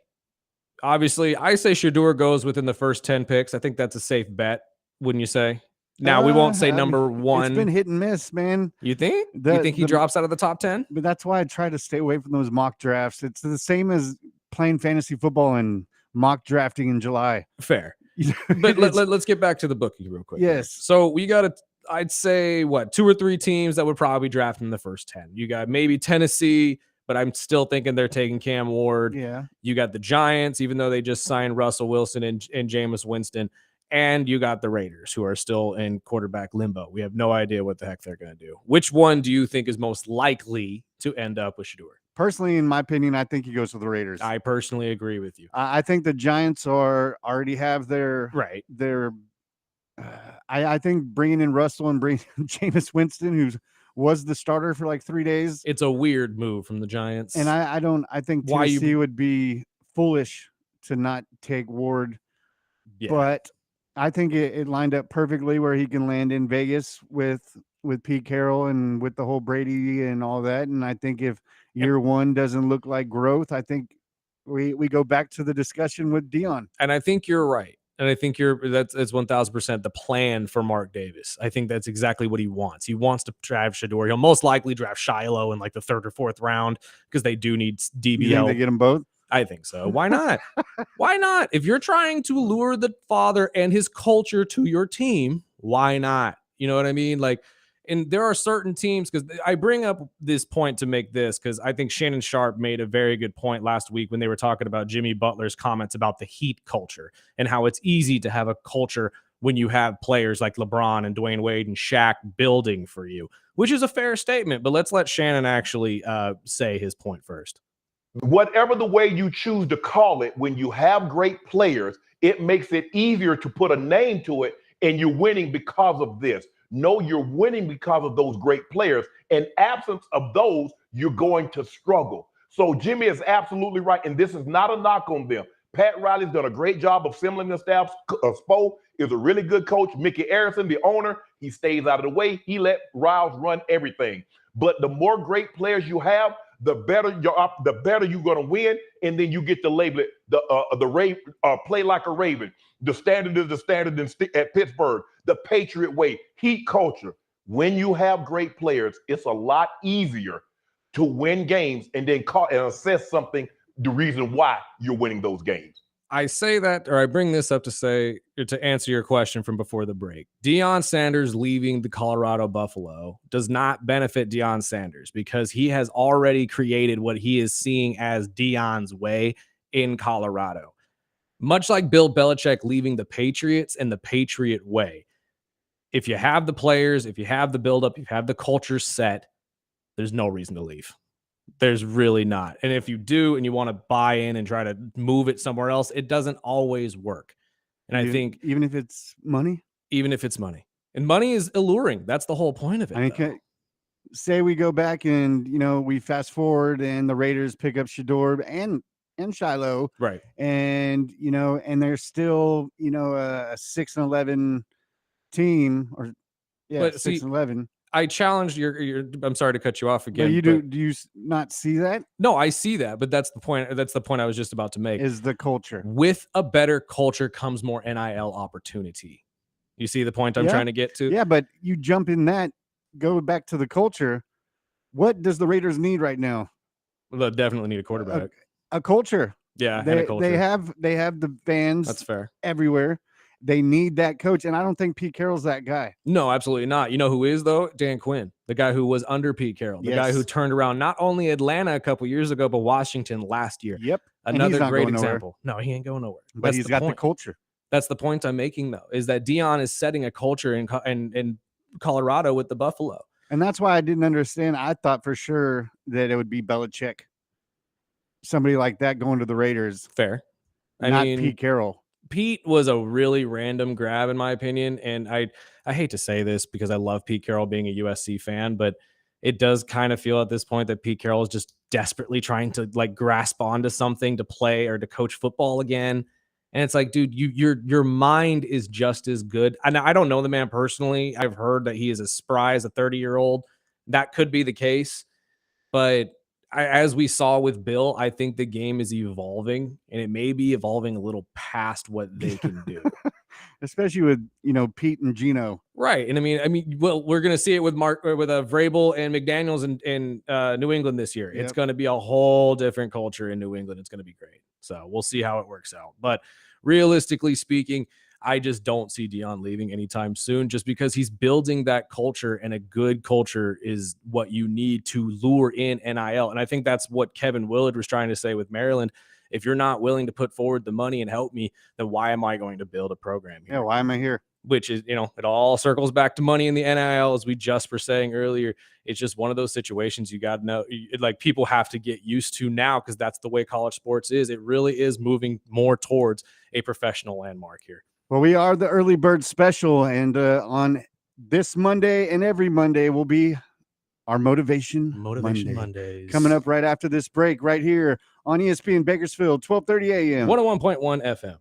Obviously, I say Shador goes within the first 10 picks. I think that's a safe bet, wouldn't you say? Now, we won't say number one. It's been hit and miss, man. You think? You think he drops out of the top 10? But that's why I try to stay away from those mock drafts. It's the same as playing fantasy football and mock drafting in July. Fair. But let's get back to the booking real quick. Yes. So we got I'd say, 2 or 3 teams that would probably draft in the first 10. You got maybe Tennessee, but I'm still thinking they're taking Cam Ward. Yeah. You got the Giants, even though they just signed Russell Wilson and Jameis Winston. And you got the Raiders, who are still in quarterback limbo. We have no idea what the heck they're going to do. Which one do you think is most likely to end up with Shedeur? Personally, in my opinion, I think he goes to the Raiders. I personally agree with you. I think the Giants already have their Right. I think bringing in Russell and bringing Jameis Winston, who was the starter for like 3 days. It's a weird move from the Giants. And I think Tennessee would be foolish to not take Ward. Yeah. But I think it lined up perfectly where he can land in Vegas with Pete Carroll and with the whole Brady and all that. And I think if year one doesn't look like growth, I think we go back to the discussion with Dion. And I think you're right. And I think that's 1,000% the plan for Mark Davis. I think that's exactly what he wants. He wants to draft Shedeur. He'll most likely draft Shiloh in like the 3rd or 4th round because they do need DBL. You think they get them both? I think so. Why not? Why not? If you're trying to lure the father and his culture to your team, why not? You know what I mean? Like, and there are certain teams, because I bring up this point to make this, because I think Shannon Sharp made a very good point last week when they were talking about Jimmy Butler's comments about the Heat culture and how it's easy to have a culture when you have players like LeBron and Dwayne Wade and Shaq building for you, which is a fair statement. But let's let Shannon actually say his point first. Whatever the way you choose to call it, when you have great players, it makes it easier to put a name to it, and you're winning because of this. No, you're winning because of those great players. In absence of those, you're going to struggle. So Jimmy is absolutely right, and this is not a knock on them. Pat Riley's done a great job of assembling the staff. Spo is a really good coach. Mickey Arison, the owner, he stays out of the way. He let Riles run everything. But the more great players you have, the better you're going to win, and then you get to label it the play like a Raven. The standard is the standard at Pittsburgh. The Patriot way, Heat culture. When you have great players, it's a lot easier to win games and then call and assess something, the reason why you're winning those games. I say that, or I bring this up to answer your question from before the break. Deion Sanders leaving the Colorado Buffalo does not benefit Deion Sanders because he has already created what he is seeing as Deion's way in Colorado. Much like Bill Belichick leaving the Patriots and the Patriot way. If you have the players, if you have the buildup, if you have the culture set, there's no reason to leave. There's really not. And if you do and you want to buy in and try to move it somewhere else, it doesn't always work. And I think even if it's money, and money is alluring. That's the whole point of it. I mean, say we go back and, we fast forward and the Raiders pick up Shedeur and Shiloh. Right. And, and they're still, a 6-11 team or 6-11. I challenged your I'm sorry to cut you off again. But do you not see that? No, I see that, but that's the point. That's the point I was just about to make. Is the culture. With a better culture comes more NIL opportunity. You see the point I'm trying to get to? Yeah, but you jump in that, go back to the culture. What does the Raiders need right now? Well, they definitely need a quarterback. A culture. Yeah, they have the fans. That's fair. Everywhere. They need that coach, and I don't think Pete Carroll's that guy. No, absolutely not. You know who is, though? Dan Quinn, the guy who was under Pete Carroll, the guy who turned around not only Atlanta a couple years ago, but Washington last year. Yep. Another great example. No, he ain't going nowhere. But he's got the culture. That's the point I'm making, though, is that Deion is setting a culture in Colorado with the Buffalo. And that's why I didn't understand. I thought for sure that it would be Belichick. Somebody like that going to the Raiders. Fair. Not Pete Carroll. Pete was a really random grab, in my opinion. And I hate to say this because I love Pete Carroll being a USC fan, but it does kind of feel at this point that Pete Carroll is just desperately trying to grasp onto something to play or to coach football again. And it's like, dude, your mind is just as good. And I don't know the man personally. I've heard that he is as spry as a 30-year-old. That could be the case. But as we saw with Bill, I think the game is evolving, and it may be evolving a little past what they can do. Especially with, Pete and Gino. Right. And I mean, well, we're going to see it with Vrabel and McDaniels in New England this year. Yep. It's going to be a whole different culture in New England. It's going to be great. So we'll see how it works out. But realistically speaking, I just don't see Deion leaving anytime soon just because he's building that culture, and a good culture is what you need to lure in NIL. And I think that's what Kevin Willard was trying to say with Maryland. If you're not willing to put forward the money and help me, then why am I going to build a program here? Yeah, why am I here? Which is, it all circles back to money in the NIL, as we just were saying earlier. It's just one of those situations you got to know, like, people have to get used to now, because that's the way college sports is. It really is moving more towards a professional landmark here. Well, we are the Early Bird Special, and on this Monday and every Monday will be our Motivation Monday. Mondays. Coming up right after this break, right here on ESPN Bakersfield, 12:30 a.m. 101.1 FM.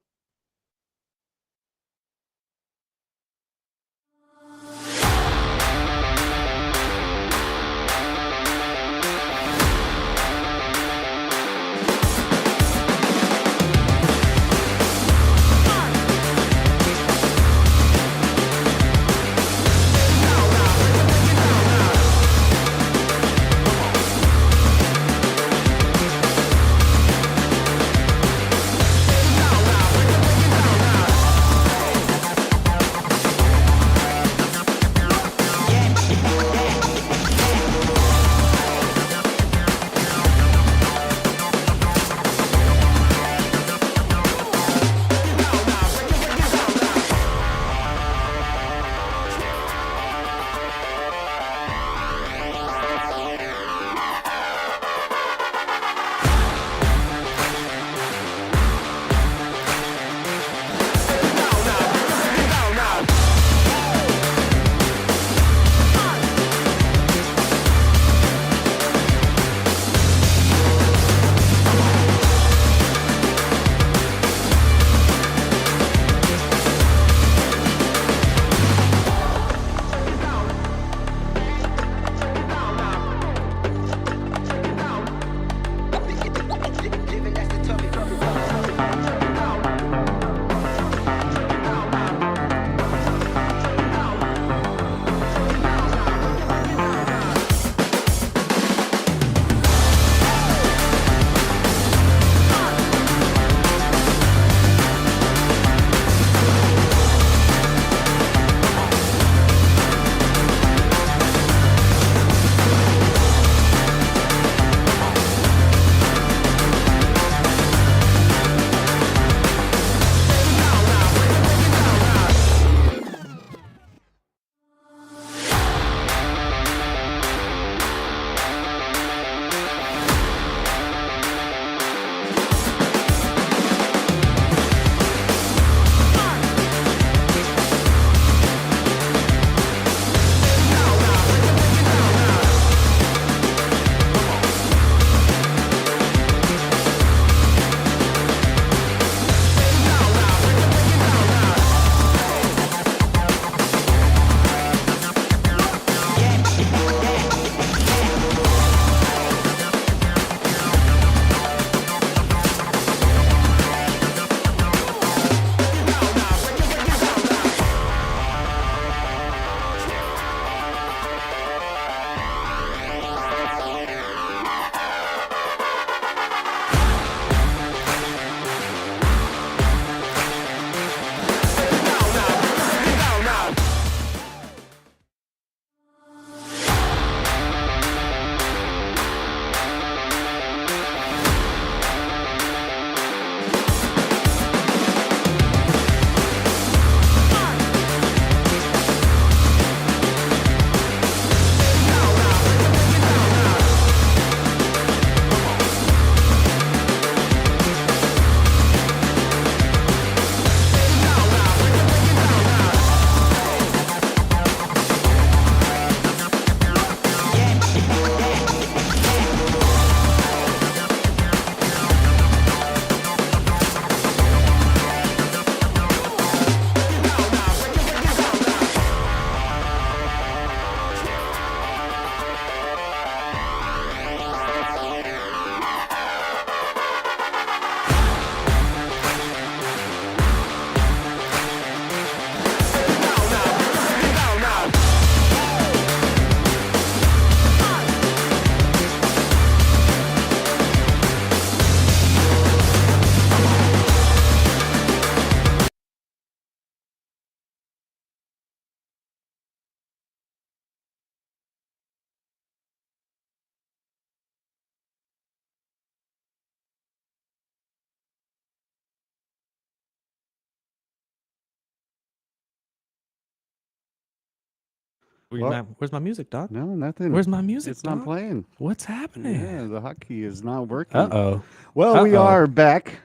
Where's my music, Doc? No, nothing. Where's my music, It's not Doc? playing. What's happening? Yeah, the hotkey is not working. Uh-oh. Well, we are back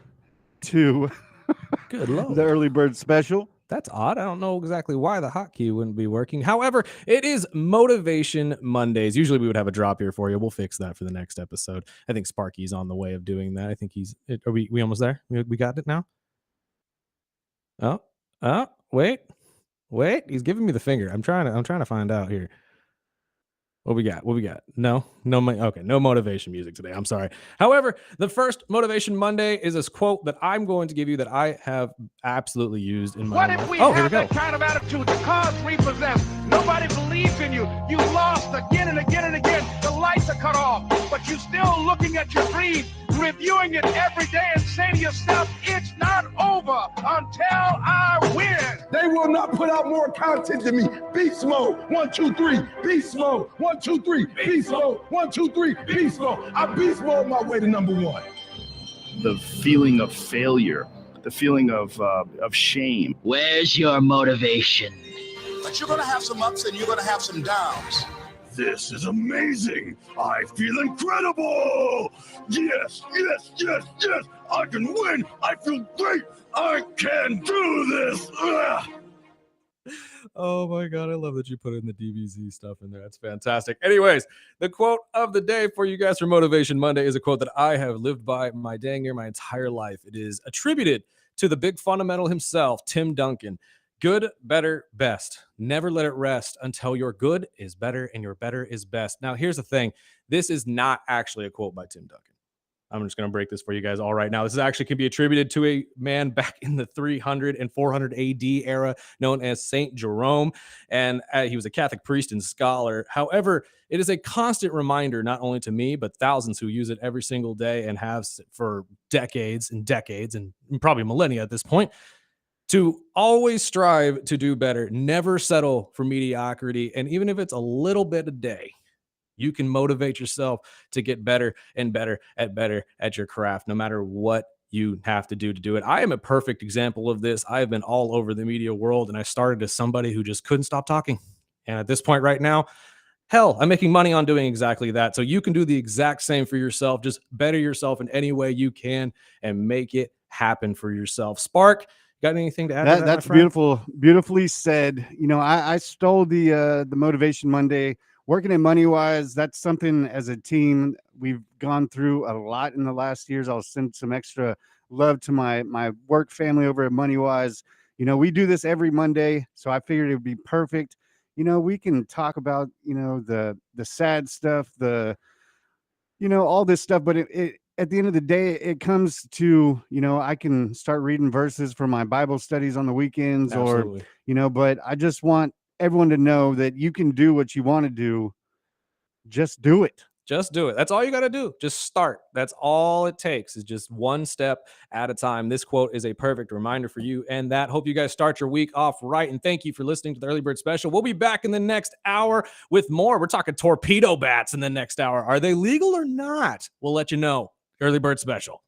to Good Lord. the early bird special. That's odd. I don't know exactly why the hotkey wouldn't be working. However, it is Motivation Mondays. Usually we would have a drop here for you. We'll fix that for the next episode. I think Sparky's on the way of doing that. I think are we almost there? We got it now? Oh, wait. He's giving me the finger. I'm trying to find out here. What we got? No motivation music today. I'm sorry. However, the first Motivation Monday is this quote that I'm going to give you that I have absolutely used in my life. What if we here we have go. that kind of attitude? The cause repossessed. Nobody believes in you. You lost again and again and again. The lights are cut off, but you're still looking at your dream, reviewing it every day and saying to yourself, it's not over until I win. They will not put out more content than me. Beast mode, 1, 2, 3. Beast mode, 1, 2, 3. Beast mode, 1, 2, 3. Beast mode. I beast mode my way to number one. The feeling of failure, the feeling of shame. Where's your motivation? But you're going to have some ups and you're going to have some downs. This is amazing. I feel incredible. Yes. I can win. I feel great. I can do this. Ugh. Oh my God, I love that you put in the DBZ stuff in there. That's fantastic. Anyways, the quote of the day for you guys for Motivation Monday is a quote that I have lived by my dang near my entire life. It is attributed to the big fundamental himself, Tim Duncan. Good, better, best. Never let it rest until your good is better and your better is best. Now, here's the thing. This is not actually a quote by Tim Duncan. I'm just going to break this for you guys all right now. This actually can be attributed to a man back in the 300 and 400 AD era known as Saint Jerome, and he was a Catholic priest and scholar. However, it is a constant reminder, not only to me, but thousands who use it every single day and have for decades and probably millennia at this point, to always strive to do better, never settle for mediocrity, and even if it's a little bit a day, you can motivate yourself to get better and better at your craft, no matter what you have to do it. I am a perfect example of this. I have been all over the media world, and I started as somebody who just couldn't stop talking. And at this point right now, hell, I'm making money on doing exactly that. So you can do the exact same for yourself. Just better yourself in any way you can and make it happen for yourself. Spark, got anything to add to that? That's beautiful, beautifully said. You know, I stole the Motivation Monday. Working in Money Wise, that's something as a team we've gone through a lot in the last years. I'll send some extra love to my work family over at Money Wise. You know, we do this every Monday, so I figured it would be perfect. You know, we can talk about, you know, the sad stuff, all this stuff, but it at the end of the day, it comes to, you know, I can start reading verses for my Bible studies on the weekends. Absolutely. Or, you know, but I just want everyone to know that you can do what you want to do. Just do it. Just do it. That's all you got to do. Just start. That's all it takes, is just one step at a time. This quote is a perfect reminder for you. And that, hope you guys start your week off right. And thank you for listening to the Early Bird Special. We'll be back in the next hour with more. We're talking torpedo bats in the next hour. Are they legal or not? We'll let you know. Early Bird Special.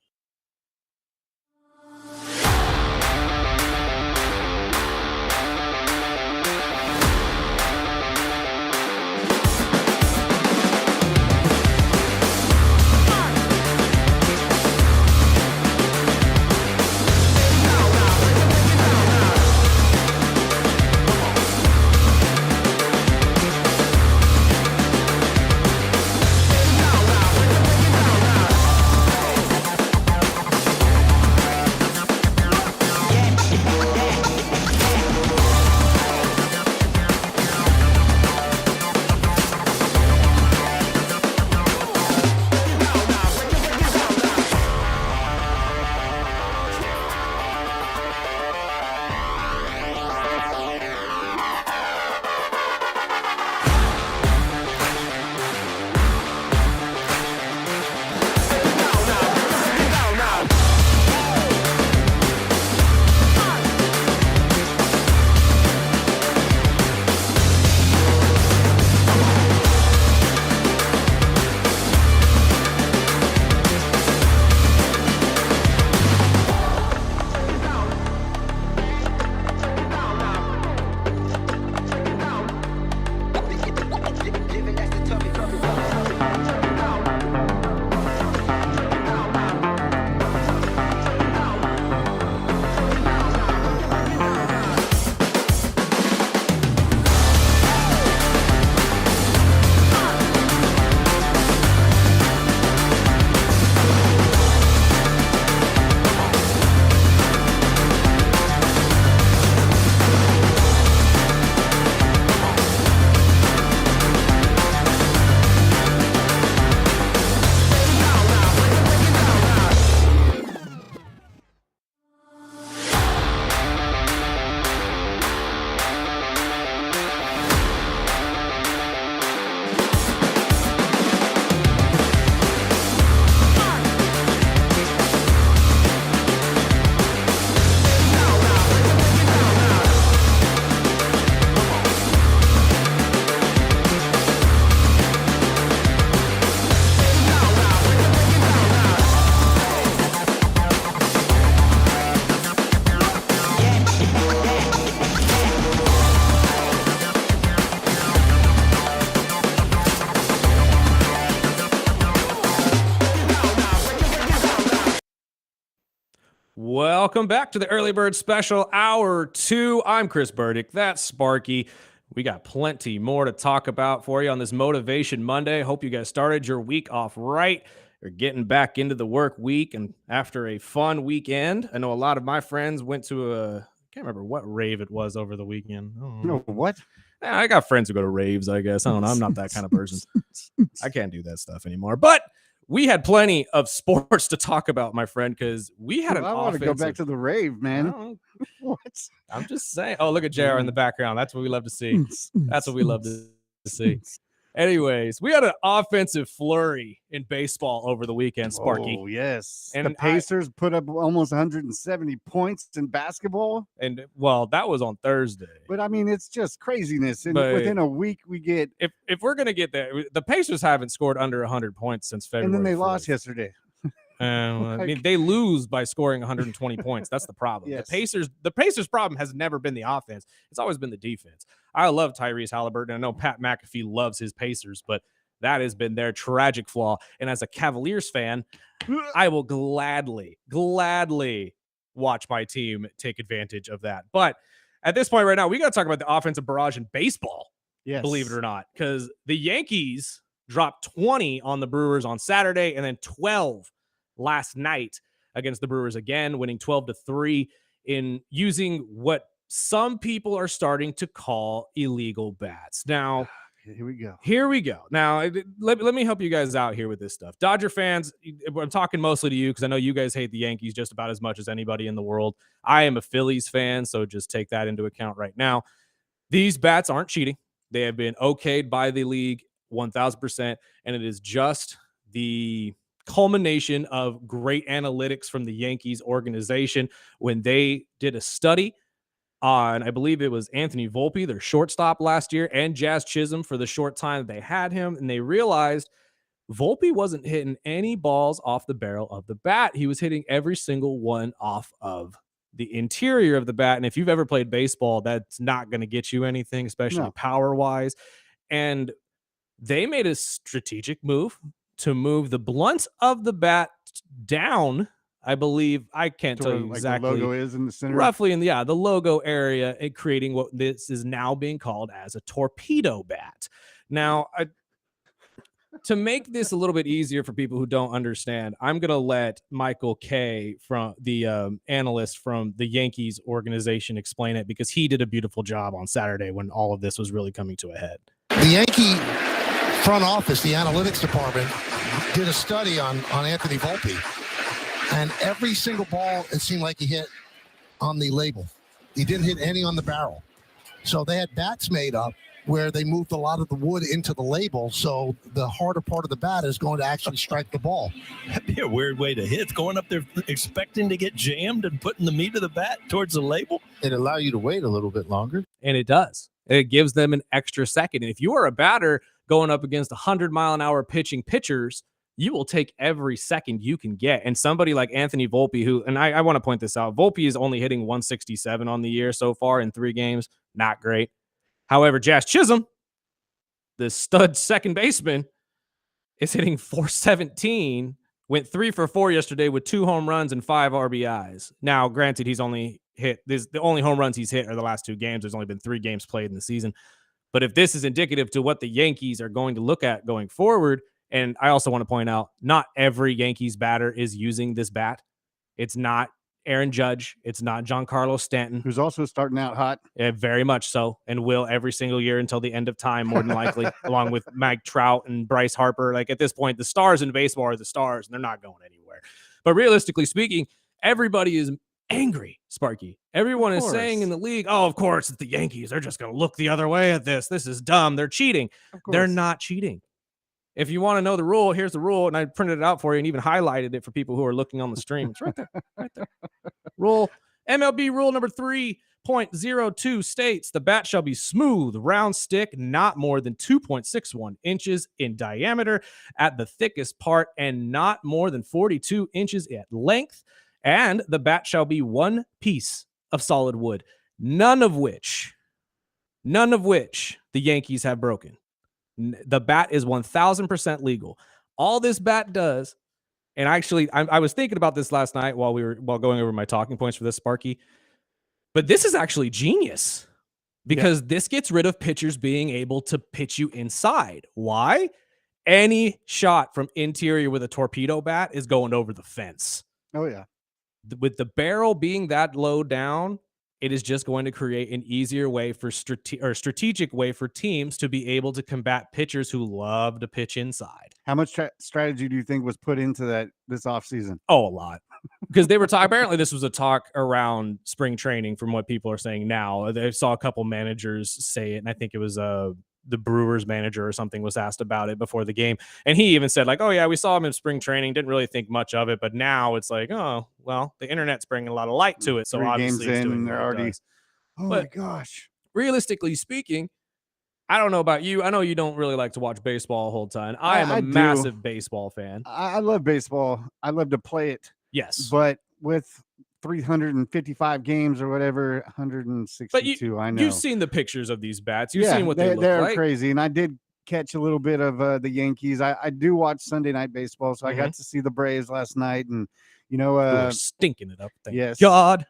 Welcome back to the Early Bird Special, Hour 2. I'm Chris Burdick. That's Sparky. We got plenty more to talk about for you on this Motivation Monday. Hope you guys started your week off right. You're getting back into the work week, and after a fun weekend, I know a lot of my friends went to I can't remember what rave it was over the weekend. No, what? I got friends who go to raves, I guess. I don't know. I'm not that kind of person. I can't do that stuff anymore. But we had plenty of sports to talk about, my friend, because we had I want to go back to the rave, man. What? I'm just saying. Oh, look at JR in the background. That's what we love to see. That's what we love to see. Anyways, we had an offensive flurry in baseball over the weekend, Sparky. Oh, yes. And the Pacers put up almost 170 points in basketball. And, well, that was on Thursday. But, I mean, it's just craziness. And But within a week, we get... If we're going to get there, the Pacers haven't scored under 100 points since February. And then they 4th. lost yesterday. I mean, they lose by scoring 120 points. That's the problem. Yes. The Pacers' problem has never been the offense. It's always been the defense. I love Tyrese Halliburton. I know Pat McAfee loves his Pacers, but that has been their tragic flaw. And as a Cavaliers fan, I will gladly watch my team take advantage of that. But at this point right now, we got to talk about the offensive barrage in baseball. Yes. Believe it or not, because the Yankees dropped 20 on the Brewers on Saturday and then 12 last night against the Brewers again, winning 12-3 in using what some people are starting to call illegal bats. Now, Here we go. Now, let me help you guys out here with this stuff. Dodger fans, I'm talking mostly to you because I know you guys hate the Yankees just about as much as anybody in the world. I am a Phillies fan, so just take that into account right now. These bats aren't cheating. They have been okayed by the league 1,000%, and it is just the culmination of great analytics from the Yankees organization when they did a study on, I believe it was Anthony Volpe, their shortstop last year, and Jazz Chisholm for the short time that they had him, and they realized Volpe wasn't hitting any balls off the barrel of the bat. He was hitting every single one off of the interior of the bat, and if you've ever played baseball, that's not going to get you anything, especially power-wise. And they made a strategic move to move the blunt of the bat down. I believe, I can't tell you exactly. The logo is in the center. Roughly in the logo area, and creating what this is now being called as a torpedo bat. Now, to make this a little bit easier for people who don't understand, I'm going to let Michael Kay, from the analyst from the Yankees organization, explain it, because he did a beautiful job on Saturday when all of this was really coming to a head. The Yankee front office, the analytics department, did a study on Anthony Volpe, and every single ball, it seemed like he hit on the label. He didn't hit any on the barrel. So they had bats made up where they moved a lot of the wood into the label, so the harder part of the bat is going to actually strike the ball. That'd be a weird way to hit, going up there expecting to get jammed and putting the meat of the bat towards the label. It allows you to wait a little bit longer. And it does. It gives them an extra second. And if you are a batter going up against 100-mile-an-hour pitching pitchers, you will take every second you can get. And somebody like Anthony Volpe, who, and I want to point this out, Volpe is only hitting 167 on the year so far in 3 games. Not great. However, Jazz Chisholm, the stud second baseman, is hitting 417, went 3 for 4 yesterday with 2 home runs and 5 RBIs. Now, granted, he's only hit, the only home runs he's hit are the last 2 games. There's only been 3 games played in the season. But if this is indicative to what the Yankees are going to look at going forward, and I also want to point out, not every Yankees batter is using this bat. It's not Aaron Judge. It's not Giancarlo Stanton, who's also starting out hot. Yeah, very much so, and will every single year until the end of time, more than likely, along with Mike Trout and Bryce Harper. Like, at this point, the stars in baseball are the stars, and they're not going anywhere. But realistically speaking, everybody is angry, Sparky. Everyone is saying in the league, oh, of course, it's the Yankees. They're just going to look the other way at this. This is dumb. They're cheating. They're not cheating. If you want to know the rule, here's the rule, and I printed it out for you and even highlighted it for people who are looking on the stream. It's right there, right there. MLB rule number 3.02 states the bat shall be smooth, round stick, not more than 2.61 inches in diameter at the thickest part and not more than 42 inches at length, and the bat shall be 1 piece of solid wood, none of which the Yankees have broken. The bat is 1,000% legal. All this bat does And actually, I was thinking about this last night while going over my talking points for this, Sparky. But this is actually genius because this gets rid of pitchers being able to pitch you inside. Why? Any shot from interior with a torpedo bat is going over the fence. Oh, yeah. With the barrel being that low down, it is just going to create an easier way for strategic way for teams to be able to combat pitchers who love to pitch inside. How much strategy do you think was put into that this offseason? Oh, a lot. Because they were talking, apparently this was a talk around spring training from what people are saying now. They saw a couple managers say it, and I think it was the Brewers manager or something was asked about it before the game. And he even said, like, oh, yeah, we saw him in spring training, didn't really think much of it. But now it's like, oh, well, the internet's bringing a lot of light to it. So 3 obviously games it's in, doing they're what it already, does. oh But my gosh. realistically speaking, I don't know about you. I know you don't really like to watch baseball the whole time. I am a I do. massive baseball fan. I love baseball. I love to play it. Yes. But with 355 games or whatever, 162, But I know. You've seen the pictures of these bats. You've seen what they look they're like. crazy. And I did catch a little bit of the Yankees. I do watch Sunday night baseball, so I got to see the Braves last night, and We were stinking it up. Thank yes. God.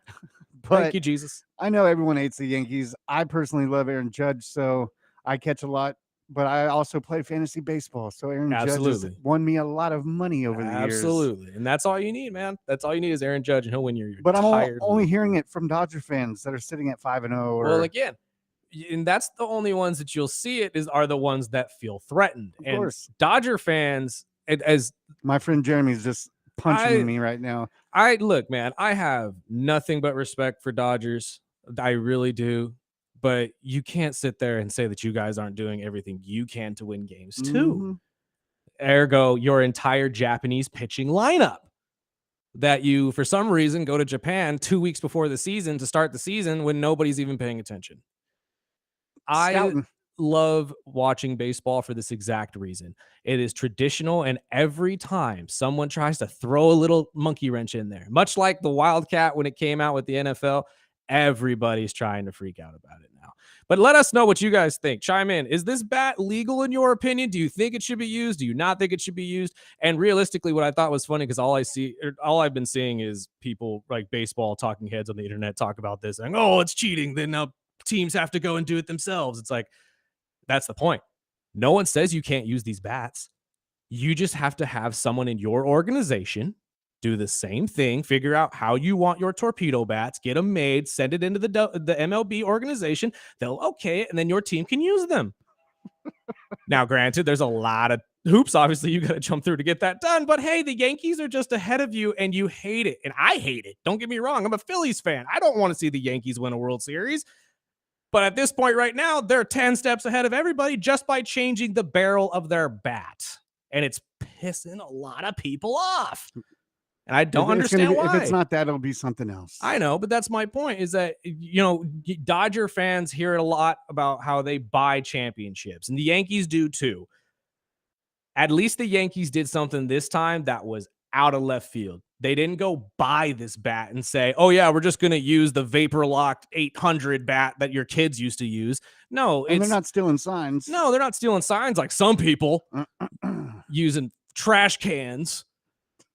But Thank you, Jesus. I know everyone hates the Yankees. I personally love Aaron Judge, so I catch a lot. But I also play fantasy baseball, so Aaron Judge has won me a lot of money over the years. Absolutely, and that's all you need, man. That's all you need is Aaron Judge, and he'll win your. But I'm only hearing it from Dodger fans that are sitting at 5-0. Well, again, and that's the only ones that you'll see are the ones that feel threatened. Of course, Dodger fans, as my friend Jeremy's just punching me right now. Look, man, I have nothing but respect for Dodgers. I really do. But you can't sit there and say that you guys aren't doing everything you can to win games too. Ergo, your entire Japanese pitching lineup that you, for some reason, go to Japan 2 weeks before the season to start the season when nobody's even paying attention. I love watching baseball for this exact reason. It is traditional, and every time someone tries to throw a little monkey wrench in there, much like the Wildcat when it came out with the NFL, everybody's trying to freak out about it now. But let us know what you guys think. Chime in. Is this bat legal in your opinion? Do you think it should be used? Do you not think it should be used? And realistically, what I thought was funny, because all I've been seeing is people like baseball talking heads on the internet talk about this, and oh, it's cheating. Then now teams have to go and do it themselves. It's like, that's the point. No one says you can't use these bats. You just have to have someone in your organization do the same thing, figure out how you want your torpedo bats, get them made, send it into the MLB organization. They'll okay it, and then your team can use them. Now, granted, there's a lot of hoops, obviously, you got to jump through to get that done. But hey, the Yankees are just ahead of you, and you hate it. And I hate it. Don't get me wrong. I'm a Phillies fan. I don't want to see the Yankees win a World Series. But at this point right now, they're 10 steps ahead of everybody just by changing the barrel of their bat. And it's pissing a lot of people off. And I don't understand why. If it's not that, it'll be something else. I know, but that's my point, is that, Dodger fans hear it a lot about how they buy championships, and the Yankees do too. At least the Yankees did something this time that was out of left field. They didn't go buy this bat and say, oh yeah, we're just going to use the Vapor Locked 800 bat that your kids used to use. No, they're not stealing signs. No, they're not stealing signs like some people using trash cans.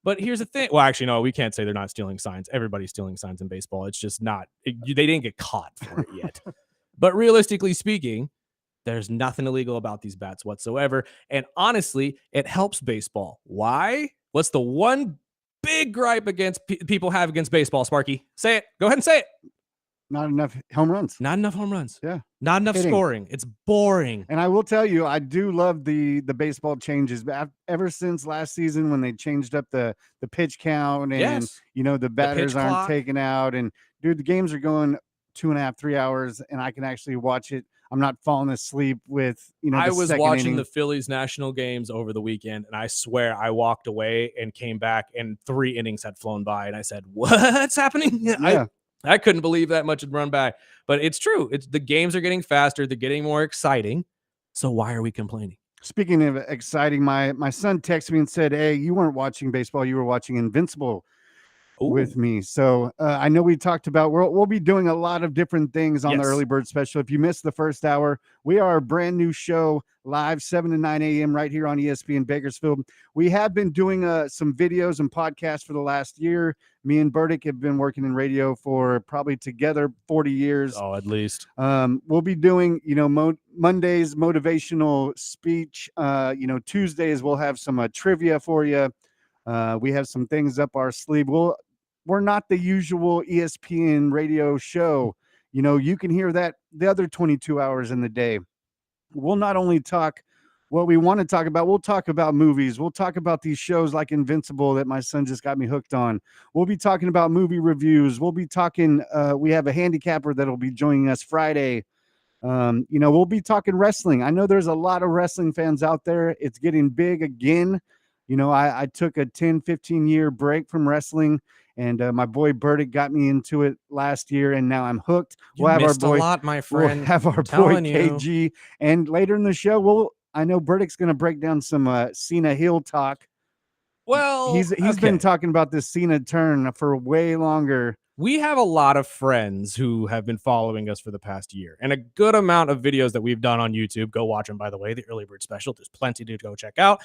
But here's the thing. Well, actually, no, we can't say they're not stealing signs. Everybody's stealing signs in baseball. It's just not, they didn't get caught for it yet. But realistically speaking, there's nothing illegal about these bats whatsoever. And honestly, it helps baseball. Why? What's the one big gripe against people have against baseball, Sparky? Say it. Go ahead and say it. Not enough home runs. Not enough home runs. Yeah. Not enough scoring. It's boring. And I will tell you, I do love the baseball changes. Ever since last season when they changed up the pitch count and, the batters aren't taken out. And, dude, the games are going 2.5, 3 hours, and I can actually watch it. I'm not falling asleep with, I was watching the Phillies national games over the weekend, and I swear I walked away and came back, and 3 innings had flown by, and I said, what's happening? Yeah. I couldn't believe that much had run by, but it's true. The games are getting faster. They're getting more exciting. So why are we complaining? Speaking of exciting, my son texted me and said, hey, you weren't watching baseball. You were watching Invincible. with me. So I know we talked about we'll be doing a lot of different things on the Early Bird Special. If you missed the first hour, we are a brand new show live 7 to 9 a.m. right here on ESPN Bakersfield. We have been doing some videos and podcasts for the last year. Me and Burdick have been working in radio for probably together 40 years. Oh, at least. We'll be doing, Mondays motivational speech. Tuesdays we'll have some trivia for you. We have some things up our sleeve. We're not the usual ESPN radio show. You can hear that the other 22 hours in the day. We'll not only talk what we want to talk about, we'll talk about movies. We'll talk about these shows like Invincible that my son just got me hooked on. We'll be talking about movie reviews. We'll be talking, we have a handicapper that'll be joining us Friday. We'll be talking wrestling. I know there's a lot of wrestling fans out there. It's getting big again. I took a 10, 15-year break from wrestling, and my boy Burdick got me into it last year, and now I'm hooked. We'll have our boy, a lot, my friend. We'll have our boy KG, and later in the show, I know Burdick's going to break down some Cena heel talk. Well, he's been talking about this Cena turn for way longer. We have a lot of friends who have been following us for the past year, and a good amount of videos that we've done on YouTube. Go watch them, by the way, the Early Bird Special. There's plenty to go check out.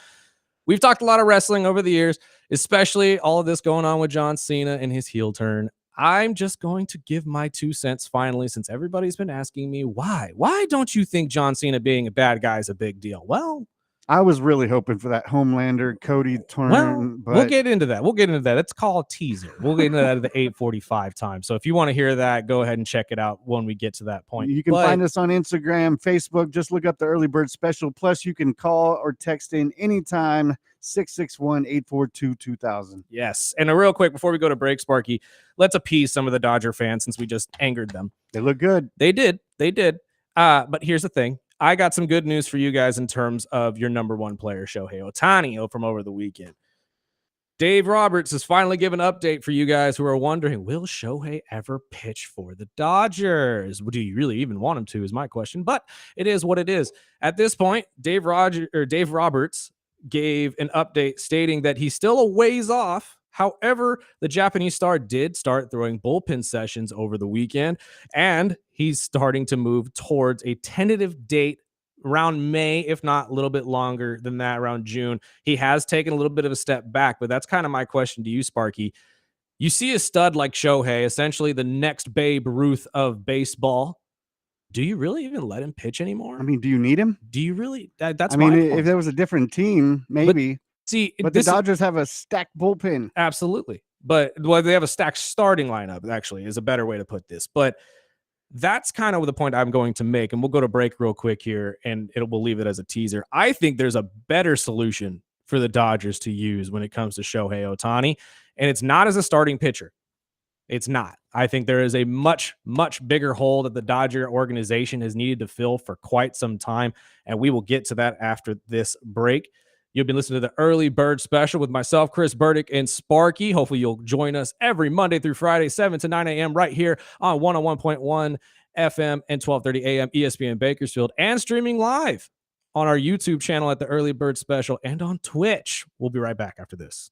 We've talked a lot of wrestling over the years, especially all of this going on with John Cena and his heel turn. I'm just going to give my 2 cents finally, since everybody's been asking me why. Why don't you think John Cena being a bad guy is a big deal? Well, I was really hoping for that Homelander Cody turn. We'll get into that. It's called a teaser. We'll get into that at the 8:45 time. So if you want to hear that, go ahead and check it out when we get to that point. You can find us on Instagram, Facebook. Just look up the Early Bird Special. Plus, you can call or text in anytime, 661-842-2000. Yes. And real quick, before we go to break, Sparky, let's appease some of the Dodger fans since we just angered them. They look good. They did. But here's the thing. I got some good news for you guys in terms of your number one player, Shohei Ohtani, from over the weekend. Dave Roberts has finally given an update for you guys who are wondering, will Shohei ever pitch for the Dodgers? Do you really even want him to, is my question. But it is what it is. At this point, Dave Roberts gave an update stating that he's still a ways off. However, the Japanese star did start throwing bullpen sessions over the weekend, and he's starting to move towards a tentative date around May, if not a little bit longer than that, around June. He has taken a little bit of a step back, but that's kind of my question to you, Sparky. You see a stud like Shohei, essentially the next Babe Ruth of baseball. Do you really even let him pitch anymore? I mean, do you need him? Do you really? That's I mean, if there was a different team, maybe. But the Dodgers have a stacked bullpen. Absolutely. But they have a stacked starting lineup, actually, is a better way to put this. But that's kind of the point I'm going to make. And we'll go to break real quick here, and we'll leave it as a teaser. I think there's a better solution for the Dodgers to use when it comes to Shohei Ohtani, and it's not as a starting pitcher. It's not. I think there is a much, much bigger hole that the Dodger organization has needed to fill for quite some time, and we will get to that after this break. You've been listening to the Early Bird Special with myself, Chris Burdick, and Sparky. Hopefully you'll join us every Monday through Friday, 7 to 9 a.m. right here on 101.1 FM and 12:30 a.m. ESPN Bakersfield, and streaming live on our YouTube channel at the Early Bird Special and on Twitch. We'll be right back after this.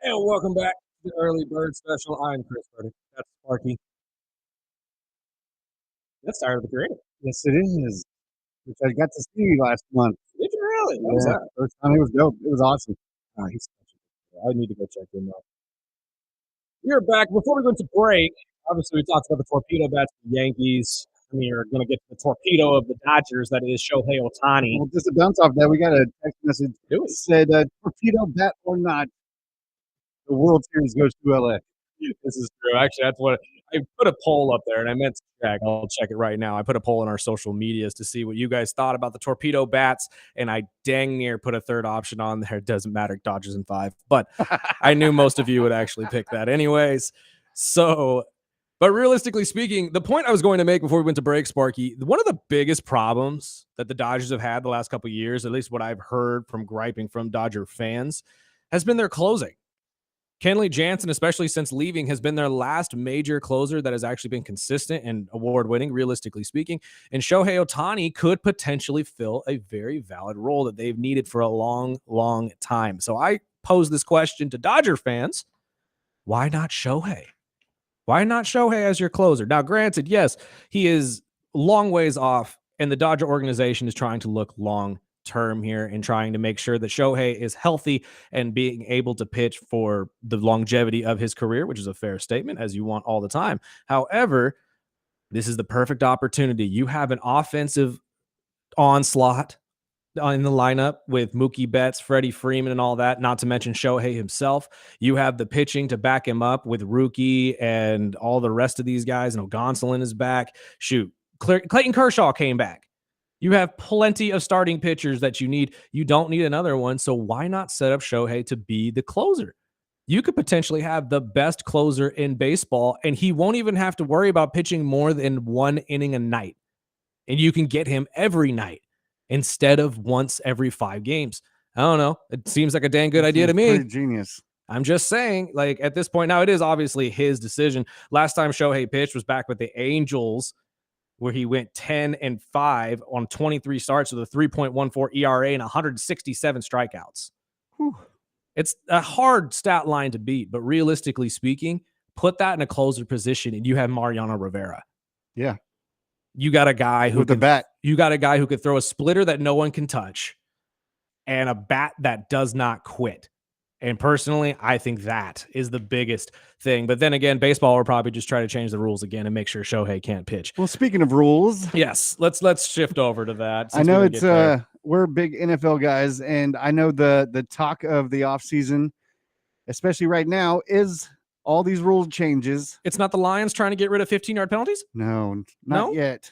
And welcome back to the Early Bird Special. I'm Chris Burdick. That's Sparky. That's Tired of the Creator. Yes, it is. Which I got to see last month. Did you really? What was Yeah, that? first time. It was dope. It was awesome. He's such a good guy. I need to go check him out. We're back. Before we go to break, obviously we talked about the torpedo bats of the Yankees. We're going to get to the torpedo of the Dodgers, that is Shohei Ohtani. Well, just to bounce off that, we got a text message Do it. said, torpedo bat or not, the World Series goes to LA. This is true. Actually, that's what I put a poll up there, and I meant to check. I'll check it right now. I put a poll in our social medias to see what you guys thought about the torpedo bats, and I dang near put a third option on there. It doesn't matter, Dodgers in 5, but I knew most of you would actually pick that anyways. So, but realistically speaking, the point I was going to make before we went to break, Sparky, one of the biggest problems that the Dodgers have had the last couple of years, at least what I've heard from griping from Dodger fans, has been their closing. Kenley Jansen, especially since leaving, has been their last major closer that has actually been consistent and award-winning, realistically speaking. And Shohei Ohtani could potentially fill a very valid role that they've needed for a long, long time. So I pose this question to Dodger fans. Why not Shohei? Why not Shohei as your closer? Now, granted, yes, he is long ways off, and the Dodger organization is trying to look long term here and trying to make sure that Shohei is healthy and being able to pitch for the longevity of his career, which is a fair statement, as you want all the time. However, this is the perfect opportunity. You have an offensive onslaught in the lineup with Mookie Betts, Freddie Freeman, and all that, not to mention Shohei himself. You have the pitching to back him up with Rookie and all the rest of these guys. And Gonsolin is back. Shoot, Clayton Kershaw came back. You have plenty of starting pitchers that you need. You don't need another one. So why not set up Shohei to be the closer? You could potentially have the best closer in baseball, and he won't even have to worry about pitching more than 1 inning a night. And you can get him every night instead of once every 5 games. I don't know. It seems like a dang good idea to me. Pretty genius. I'm just saying, like, at this point, now it is obviously his decision. Last time Shohei pitched was back with the Angels, where he went 10-5 on 23 starts with a 3.14 ERA and 167 strikeouts. Whew. It's a hard stat line to beat, but realistically speaking, put that in a closer position and you have Mariano Rivera. Yeah. You got a guy who with the bat. You got a guy who could throw a splitter that no one can touch and a bat that does not quit. And personally, I think that is the biggest thing. But then again, baseball will probably just try to change the rules again and make sure Shohei can't pitch. Well, speaking of rules, yes, let's shift over to that. I know it's we're big NFL guys, and I know the talk of the offseason, especially right now, is all these rule changes. It's not the Lions trying to get rid of 15-yard penalties? No, not yet.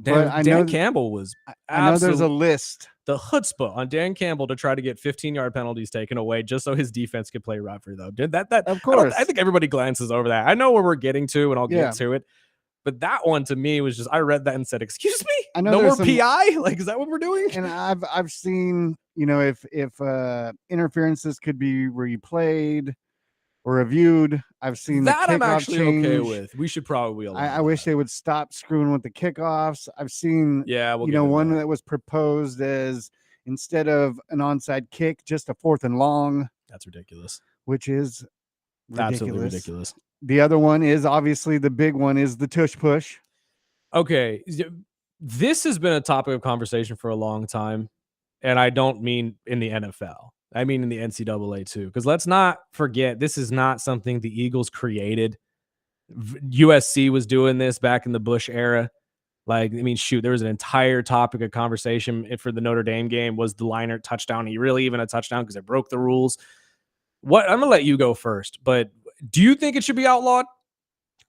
Dan Campbell was I know there's a list. The chutzpah on Dan Campbell to try to get 15-yard penalties taken away just so his defense could play referee, though. That of course. I think everybody glances over that. I know where we're getting to, and I'll get to it. But that one to me was just, I read that and said, excuse me? I know no more PI? Like, is that what we're doing? And I've seen, if interferences could be replayed or reviewed. I've seen that the I'm actually change. okay with. We should probably allow I wish they would stop screwing with the kickoffs. I've seen one that was proposed as instead of an onside kick, just a 4th and long. That's ridiculous. Which is ridiculous. Absolutely ridiculous. The other one is obviously the big one is the tush push. Okay. This has been a topic of conversation for a long time. And I don't mean in the NFL. I mean in the NCAA too. Because let's not forget, this is not something the Eagles created. USC was doing this back in the Bush era. Like, I mean, shoot, there was an entire topic of conversation for the Notre Dame game. Was the Leinart touchdown really even a touchdown because it broke the rules? I'm going to let you go first. But do you think it should be outlawed?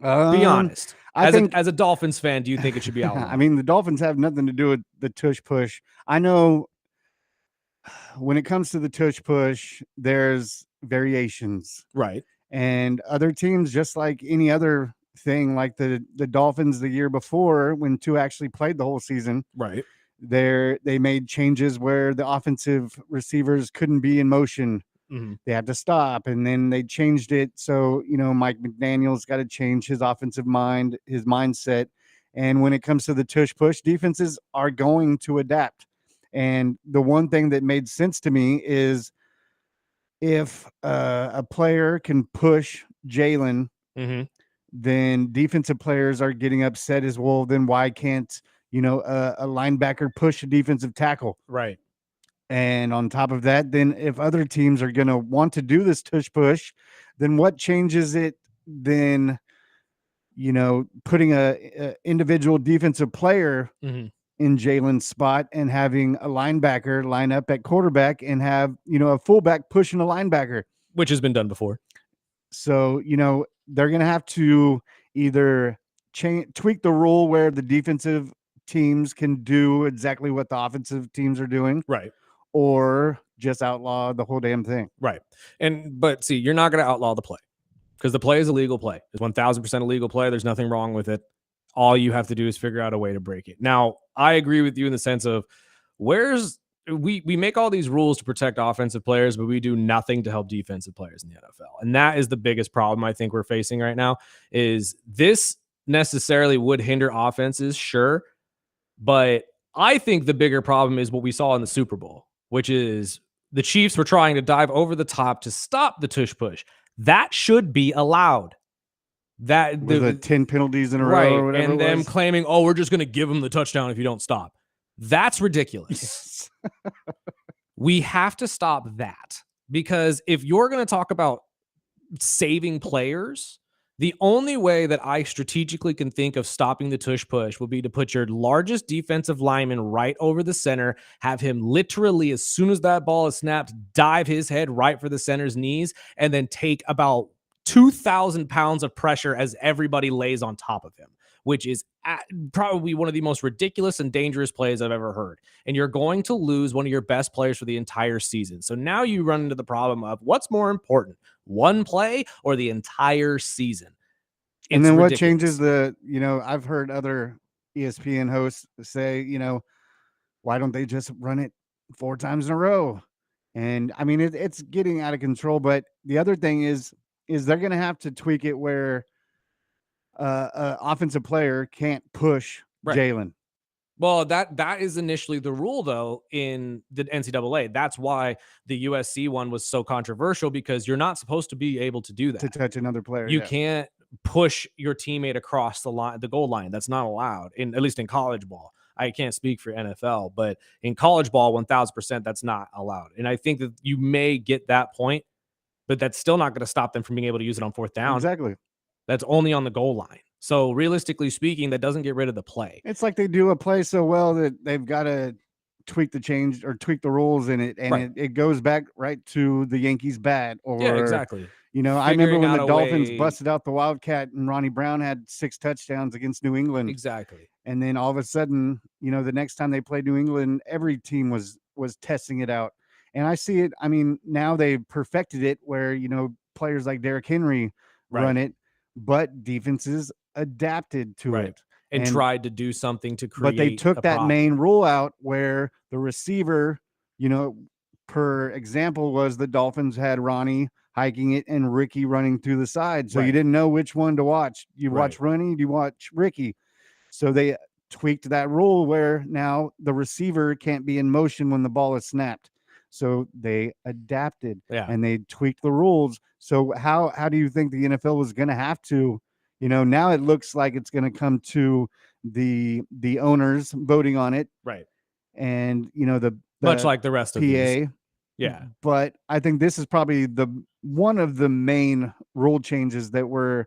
Be honest. As a Dolphins fan, do you think it should be outlawed? I mean, the Dolphins have nothing to do with the tush push. I know when it comes to the tush push, there's variations. Right. And other teams, just like any other thing, like the Dolphins the year before, when Tua actually played the whole season. Right. They made changes where the offensive receivers couldn't be in motion. Mm-hmm. They had to stop, and then they changed it. So, Mike McDaniel's got to change his offensive mind, his mindset. And when it comes to the tush push, defenses are going to adapt. And the one thing that made sense to me is if a player can push Jalen, Mm-hmm. then defensive players are getting upset as well. Then why can't, a linebacker push a defensive tackle? Right. And on top of that, then if other teams are going to want to do this tush push, then what changes it? Then, putting a individual defensive player Mm-hmm. in Jalen's spot and having a linebacker line up at quarterback and have, a fullback pushing a linebacker. Which has been done before. So, they're going to have to either tweak the rule where the defensive teams can do exactly what the offensive teams are doing. Right. Or just outlaw the whole damn thing. Right. But see, you're not going to outlaw the play because the play is a legal play. It's 1000% a legal play. There's nothing wrong with it. All you have to do is figure out a way to break it. Now, I agree with you in the sense of we make all these rules to protect offensive players, but we do nothing to help defensive players in the NFL. And that is the biggest problem I think we're facing right now is this necessarily would hinder offenses, sure. But I think the bigger problem is what we saw in the Super Bowl, which is the Chiefs were trying to dive over the top to stop the tush push. That should be allowed. That the 10 penalties in a row or whatever, and them claiming, oh, we're just going to give them the touchdown if you don't stop. That's ridiculous. Yes. We have to stop that because if you're going to talk about saving players, the only way that I strategically can think of stopping the tush push would be to put your largest defensive lineman right over the center, have him literally, as soon as that ball is snapped, dive his head right for the center's knees, and then take about 2,000 pounds of pressure as everybody lays on top of him, which is probably one of the most ridiculous and dangerous plays I've ever heard. And you're going to lose one of your best players for the entire season. So now you run into the problem of what's more important, one play or the entire season? And then what changes I've heard other ESPN hosts say, why don't they just run it 4 times in a row? And I mean, it's getting out of control. But the other thing is they're going to have to tweak it where an offensive player can't push Jalen. Well, that is initially the rule, though, in the NCAA. That's why the USC one was so controversial, because you're not supposed to be able to do that. To touch another player. You can't push your teammate across the goal line. That's not allowed, at least in college ball. I can't speak for NFL, but in college ball, 1000%, that's not allowed. And I think that you may get that point, but that's still not going to stop them from being able to use it on 4th down. Exactly. That's only on the goal line. So realistically speaking, that doesn't get rid of the play. It's like they do a play so well that they've got to tweak the rules in it. And it goes back right to the Yankees bat. Or, yeah, exactly. I remember when the Dolphins busted out the Wildcat and Ronnie Brown had 6 touchdowns against New England. Exactly. And then all of a sudden, the next time they played New England, every team was testing it out. And I see it. I mean, now they've perfected it where, players like Derrick Henry run it, but defenses adapted to it and tried to do something to create. But they took that main rule out where the receiver, per example, was the Dolphins had Ronnie hiking it and Ricky running through the side. So you didn't know which one to watch. You watch Ronnie, you watch Ricky. So they tweaked that rule where now the receiver can't be in motion when the ball is snapped. So they adapted and they tweaked the rules. So how do you think the NFL was going to have to, now it looks like it's going to come to the owners voting on it. Right. And, the much like the rest PA. of these. Yeah. But I think this is probably one of the main rule changes that we're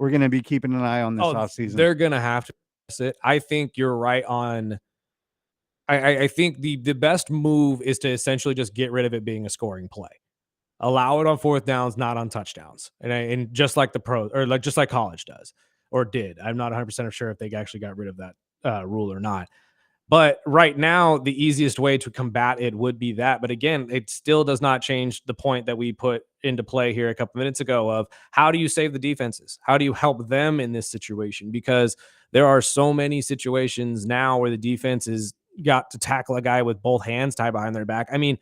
going to be keeping an eye on this offseason. They're going to have to it. I think you're right on. I think the best move is to essentially just get rid of it being a scoring play. Allow it on 4th downs, not on touchdowns. And just like the pro or just like college does or did. I'm not 100% sure if they actually got rid of that rule or not. But right now, the easiest way to combat it would be that. But again, it still does not change the point that we put into play here a couple minutes ago of how do you save the defenses? How do you help them in this situation? Because there are so many situations now where the defense is got to tackle a guy with both hands tied behind their back. I mean,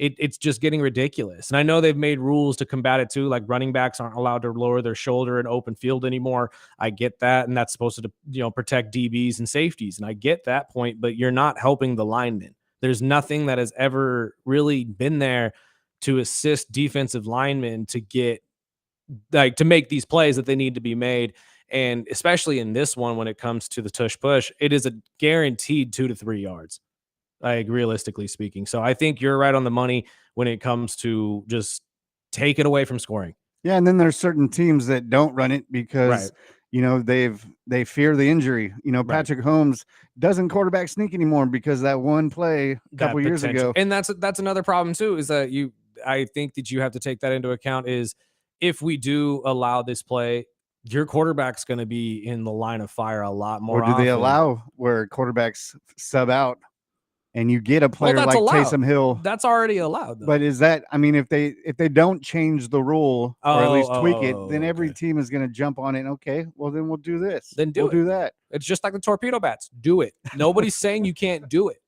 it's just getting ridiculous. And I know they've made rules to combat it too, like running backs aren't allowed to lower their shoulder in open field anymore. I get that. And that's supposed to, protect DBs and safeties. And I get that point, but you're not helping the linemen. There's nothing that has ever really been there to assist defensive linemen to get to make these plays that they need to be made. And especially in this one, when it comes to the tush push, it is a guaranteed 2 to 3 yards, like realistically speaking. So I think you're right on the money when it comes to just take it away from scoring. Yeah, and then there's certain teams that don't run it because they fear the injury. Patrick Holmes doesn't quarterback sneak anymore because that one play a couple years ago. And that's another problem too, is that I think that you have to take that into account, is if we do allow this play, your quarterback's going to be in the line of fire a lot more. Or do they allow where quarterbacks sub out and you get a player like Taysom Hill? That's already allowed, though. But is that, I mean, if they don't change the rule or at least tweak it, then every team is going to jump on it. Okay, well then we'll do this. Then we'll do that. It's just like the torpedo bats. Do it. Nobody's saying you can't do it.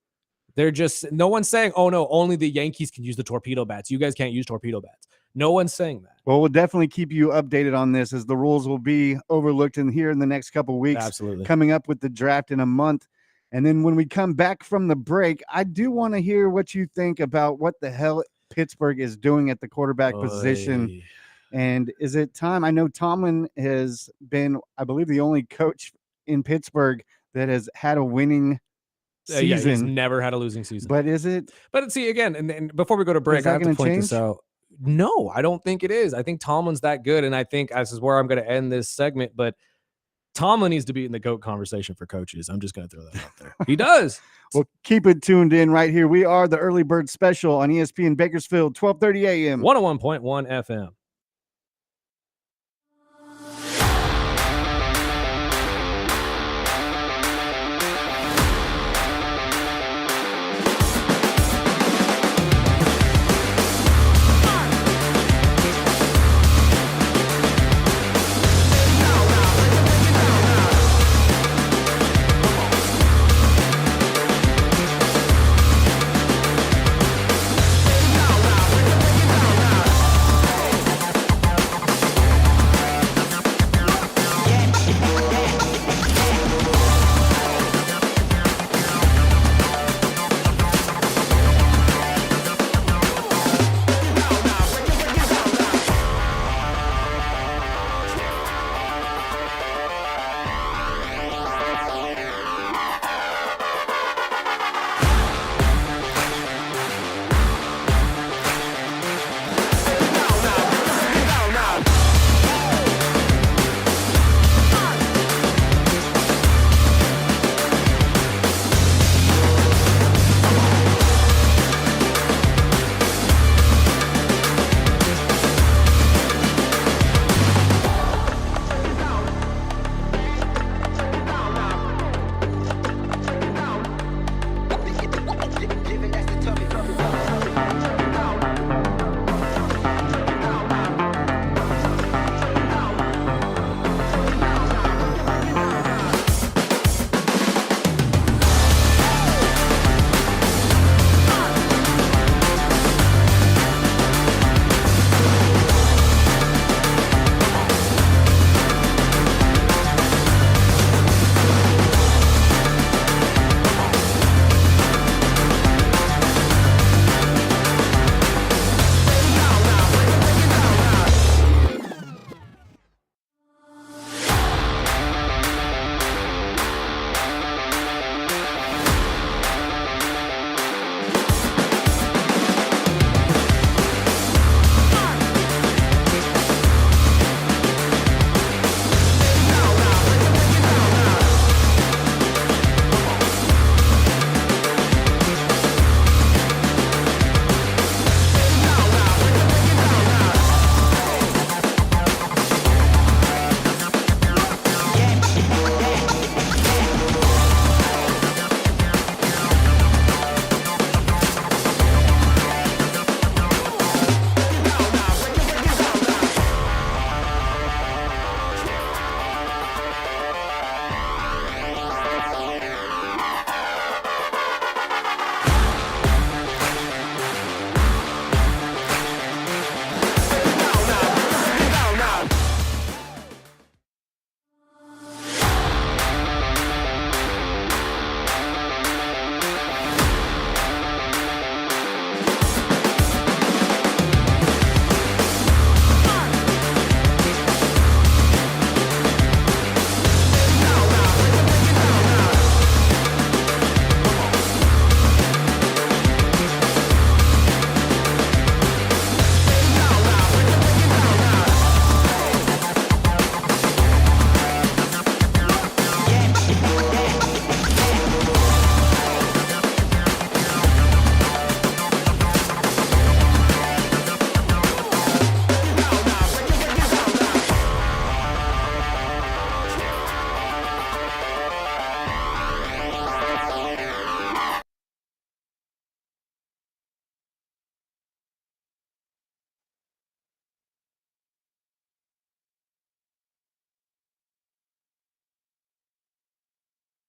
No one's saying, oh no, only the Yankees can use the torpedo bats. You guys can't use torpedo bats. No one's saying that. Well, we'll definitely keep you updated on this, as the rules will be overlooked in the next couple of weeks. Absolutely. Coming up with the draft in a month. And then when we come back from the break, I do want to hear what you think about what the hell Pittsburgh is doing at the quarterback position. And is it time? I know Tomlin has been, I believe, the only coach in Pittsburgh that has had a winning season. Yeah, he's never had a losing season. But is it? But see, again, and before we go to break, I have to point this out. No, I don't think it is. I think Tomlin's that good, and I think this is where I'm going to end this segment. But Tomlin needs to be in the GOAT conversation for coaches. I'm just going to throw that out there. He does. Well, keep it tuned in right here. We are the Early Bird Special on ESPN Bakersfield, 12:30 a.m. 101.1 FM.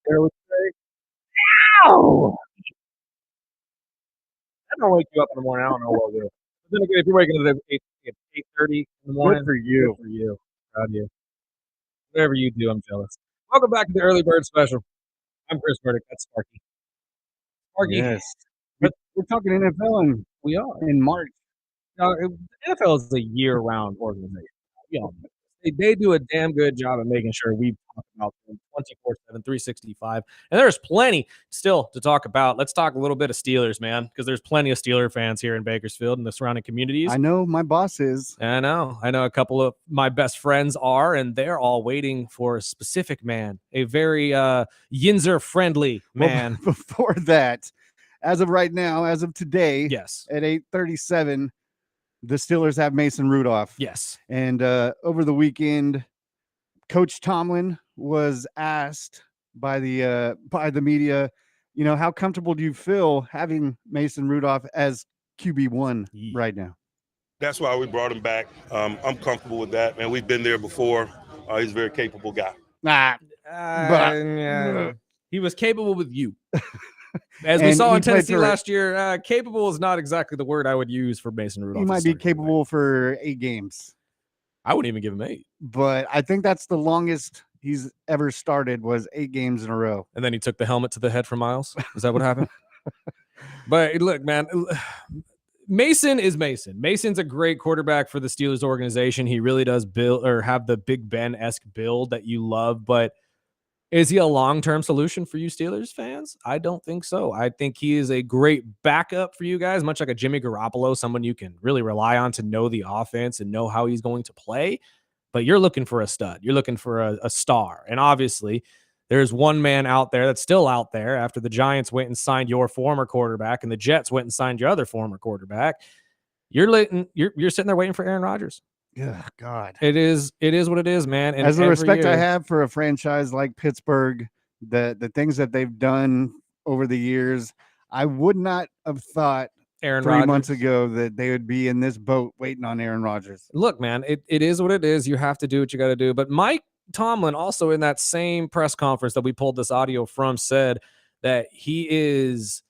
There would say, "Ow!" That don't wake you up in the morning. I don't know what will. But then again, if you're waking up at 8:30 in the Good morning, for good you. for you. Proud of you. Whatever you do, I'm jealous. Welcome back to the Early Bird Special. I'm Chris Burdick. That's Sparky. Sparky, Yes. but We're talking NFL we are. in March. Now, the NFL is a year-round organization. We all know this. They do a damn good job of making sure we talk about them 24/7, 365, and there's plenty still to talk about. Let's talk a little bit of Steelers, man, because there's plenty of Steeler fans here in Bakersfield and the surrounding communities. I know my boss is. I know a couple of my best friends are, and they're all waiting for a specific man, a very Yinzer-friendly man. Well, before that, as of right now, as of today, Yes. at 8:37, the Steelers have Mason Rudolph. Yes. And over the weekend, Coach Tomlin was asked by the media, how comfortable do you feel having Mason Rudolph as QB1 right now? That's why we brought him back. I'm comfortable with that, man. We've been there before. He's a very capable guy. He was capable with you. As we And saw he in played Tennessee for- last year, capable is not exactly the word I would use for Mason Rudolph. He might be capable for 8 games, I wouldn't even give him 8. but I think that's the longest he's ever started was 8 games in a row. And then he took the helmet to the head for Miles. Is that what happened? But look, man, Mason is Mason. Mason's a great quarterback for the Steelers organization. He really does build or have the Big Ben-esque build that you love, but is he a long-term solution for you Steelers fans? I don't think so. I think he is a great backup for you guys, much like a Jimmy Garoppolo, someone you can really rely on to know the offense and know how he's going to play. But you're looking for a stud. You're looking for a star. And obviously, there's one man out there that's still out there after the Giants went and signed your former quarterback and the Jets went and signed your other former quarterback. You're sitting there waiting for Aaron Rodgers. Yeah, God. It is what it is, man. And as the respect I year, have for a franchise like Pittsburgh, the things that they've done over the years, I would not have thought Aaron 3 Rodgers. months ago that they would be in this boat waiting on Aaron Rodgers. Look, man, it is what it is. You have to do what you got to do. But Mike Tomlin also in that same press conference that we pulled this audio from said that he is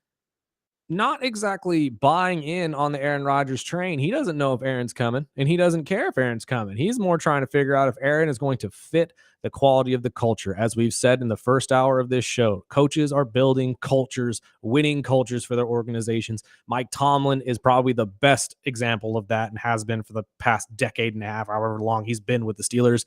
not exactly buying in on the Aaron Rodgers train. He doesn't know if Aaron's coming, and he doesn't care if Aaron's coming. He's more trying to figure out if Aaron is going to fit the quality of the culture. As we've said in the first hour of this show, coaches are building cultures, winning cultures for their organizations. Mike Tomlin is probably the best example of that and has been for the past decade and a half, however long he's been with the Steelers.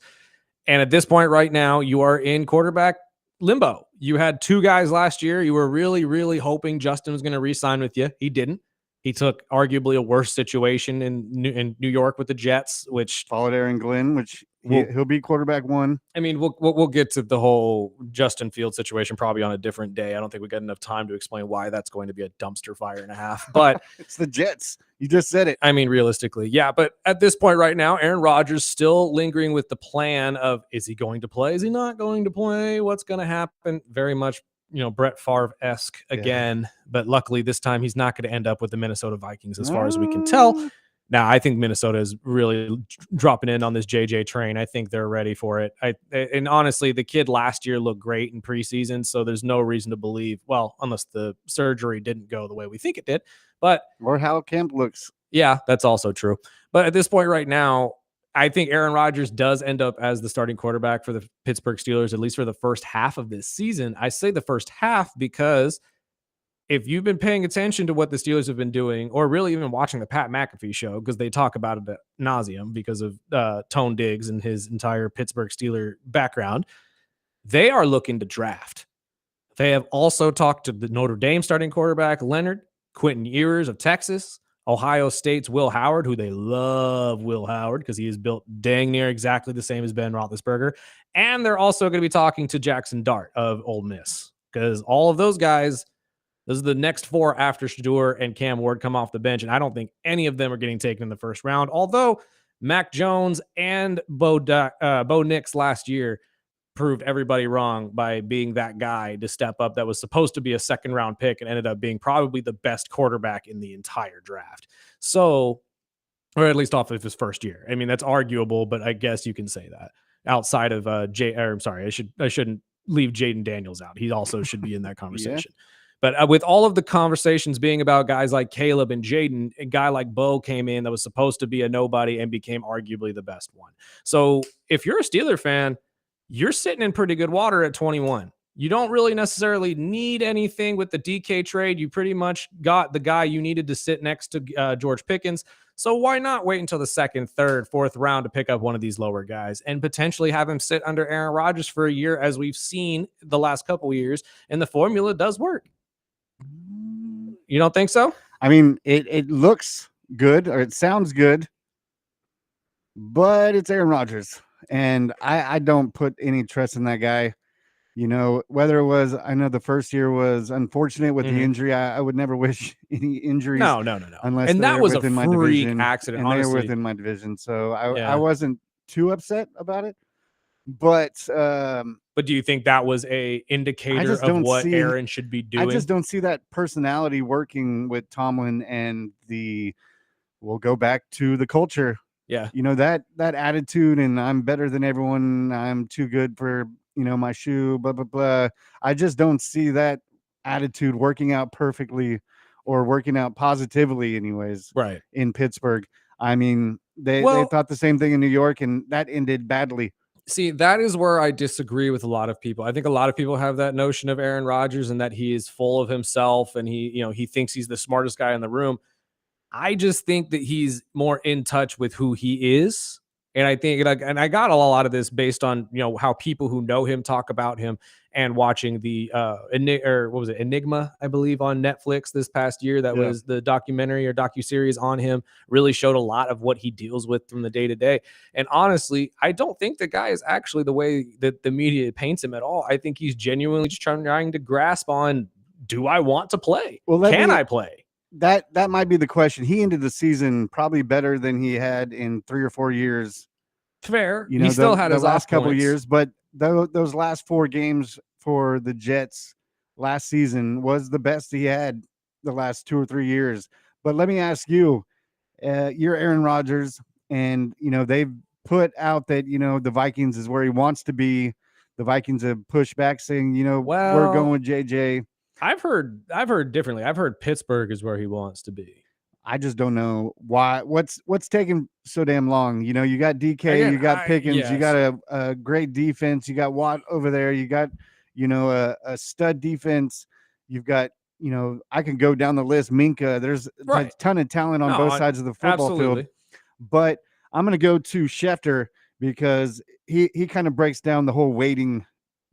And at this point right now, you are in quarterback limbo. You had 2 guys last year. You were really, really hoping Justin was going to re-sign with you. He didn't. He took arguably a worse situation in New York with the Jets, which followed Aaron Glenn, which he'll be quarterback 1. I mean, we'll get to the whole Justin Fields situation probably on a different day. I don't think we got enough time to explain why that's going to be a dumpster fire and a half. But it's the Jets. You just said it. I mean, realistically, yeah. But at this point right now, Aaron Rodgers still lingering with the plan of, is he going to play? Is he not going to play? What's going to happen? Very much, Brett Favre-esque again. Yeah. But luckily this time he's not going to end up with the Minnesota Vikings as far as we can tell. Now, I think Minnesota is really dropping in on this JJ train. I think they're ready for it. And honestly, the kid last year looked great in preseason, so there's no reason to believe, well, unless the surgery didn't go the way we think it did. Or how camp looks. Yeah, that's also true. But at this point right now, I think Aaron Rodgers does end up as the starting quarterback for the Pittsburgh Steelers, at least for the first half of this season. I say the first half because if you've been paying attention to what the Steelers have been doing, or really even watching the Pat McAfee show, because they talk about it ad nauseum because of Tone Diggs and his entire Pittsburgh Steeler background, they are looking to draft. They have also talked to the Notre Dame starting quarterback, Leonard, Quentin Ewers of Texas, Ohio State's Will Howard, who they love Will Howard because he is built dang near exactly the same as Ben Roethlisberger. And they're also going to be talking to Jackson Dart of Ole Miss, because all of those guys, those are the next 4 after Shador and Cam Ward come off the bench, and I don't think any of them are getting taken in the first round, although Mac Jones and Bo Nix last year proved everybody wrong by being that guy to step up that was supposed to be a second-round pick and ended up being probably the best quarterback in the entire draft. So, or at least off of his first year. I mean, that's arguable, but I guess you can say that. Outside of I shouldn't leave Jaden Daniels out. He also should be in that conversation. But with all of the conversations being about guys like Caleb and Jaden, a guy like Bo came in that was supposed to be a nobody and became arguably the best one. So if you're a Steeler fan, you're sitting in pretty good water at 21. You don't really necessarily need anything with the DK trade. You pretty much got the guy you needed to sit next to George Pickens. So why not wait until the second, third, fourth round to pick up one of these lower guys and potentially have him sit under Aaron Rodgers for a year, as we've seen the last couple of years, and the formula does work. You don't think so? I mean, it looks good, or it sounds good, but it's Aaron Rodgers, and I don't put any trust in that guy. You know, whether it was, I know the first year was unfortunate with the injury. I would never wish any injuries. No. Unless and that was a within my freak division, accident, and honestly. they were within my division, so Yeah. I wasn't too upset about it. But do you think that was a indicator of what Aaron should be doing? I just don't see that personality working with Tomlin, and we'll go back to the culture. Yeah. You know, that attitude, and I'm better than everyone. I'm too good for, my shoe, blah, blah, blah. I just don't see that attitude working out perfectly or working out positively anyways. Right. In Pittsburgh. I mean, they thought the same thing in New York, and that ended badly. See, that is where I disagree with a lot of people. I think a lot of people have that notion of Aaron Rodgers and that he is full of himself and he thinks he's the smartest guy in the room. I just think that he's more in touch with who he is. And I think, and I got a lot of this based on, how people who know him talk about him, and watching the Enigma, I believe, on Netflix this past year. That was the documentary or docuseries on him. Really showed a lot of what he deals with from the day to day. And honestly, I don't think the guy is actually the way that the media paints him at all. I think he's genuinely just trying to grasp on, do I want to play? Can I play? That might be the question. He ended the season probably better than he had in 3 or 4 years. Fair. He still had his last couple points. years, but those last 4 games for the Jets last season was the best he had the last 2 or 3 years. But let me ask you, you're Aaron Rodgers, and they've put out that the Vikings is where he wants to be. The Vikings have pushed back, saying we're going with JJ. I've heard differently. I've heard Pittsburgh is where he wants to be. I just don't know why. What's taking so damn long? You got DK, you got Pickens, you got a great defense, you got Watt over there, you got a stud defense, you've got I can go down the list. Minka, there's a ton of talent on both sides of the football field. But I'm going to go to Schefter because he kind of breaks down the whole waiting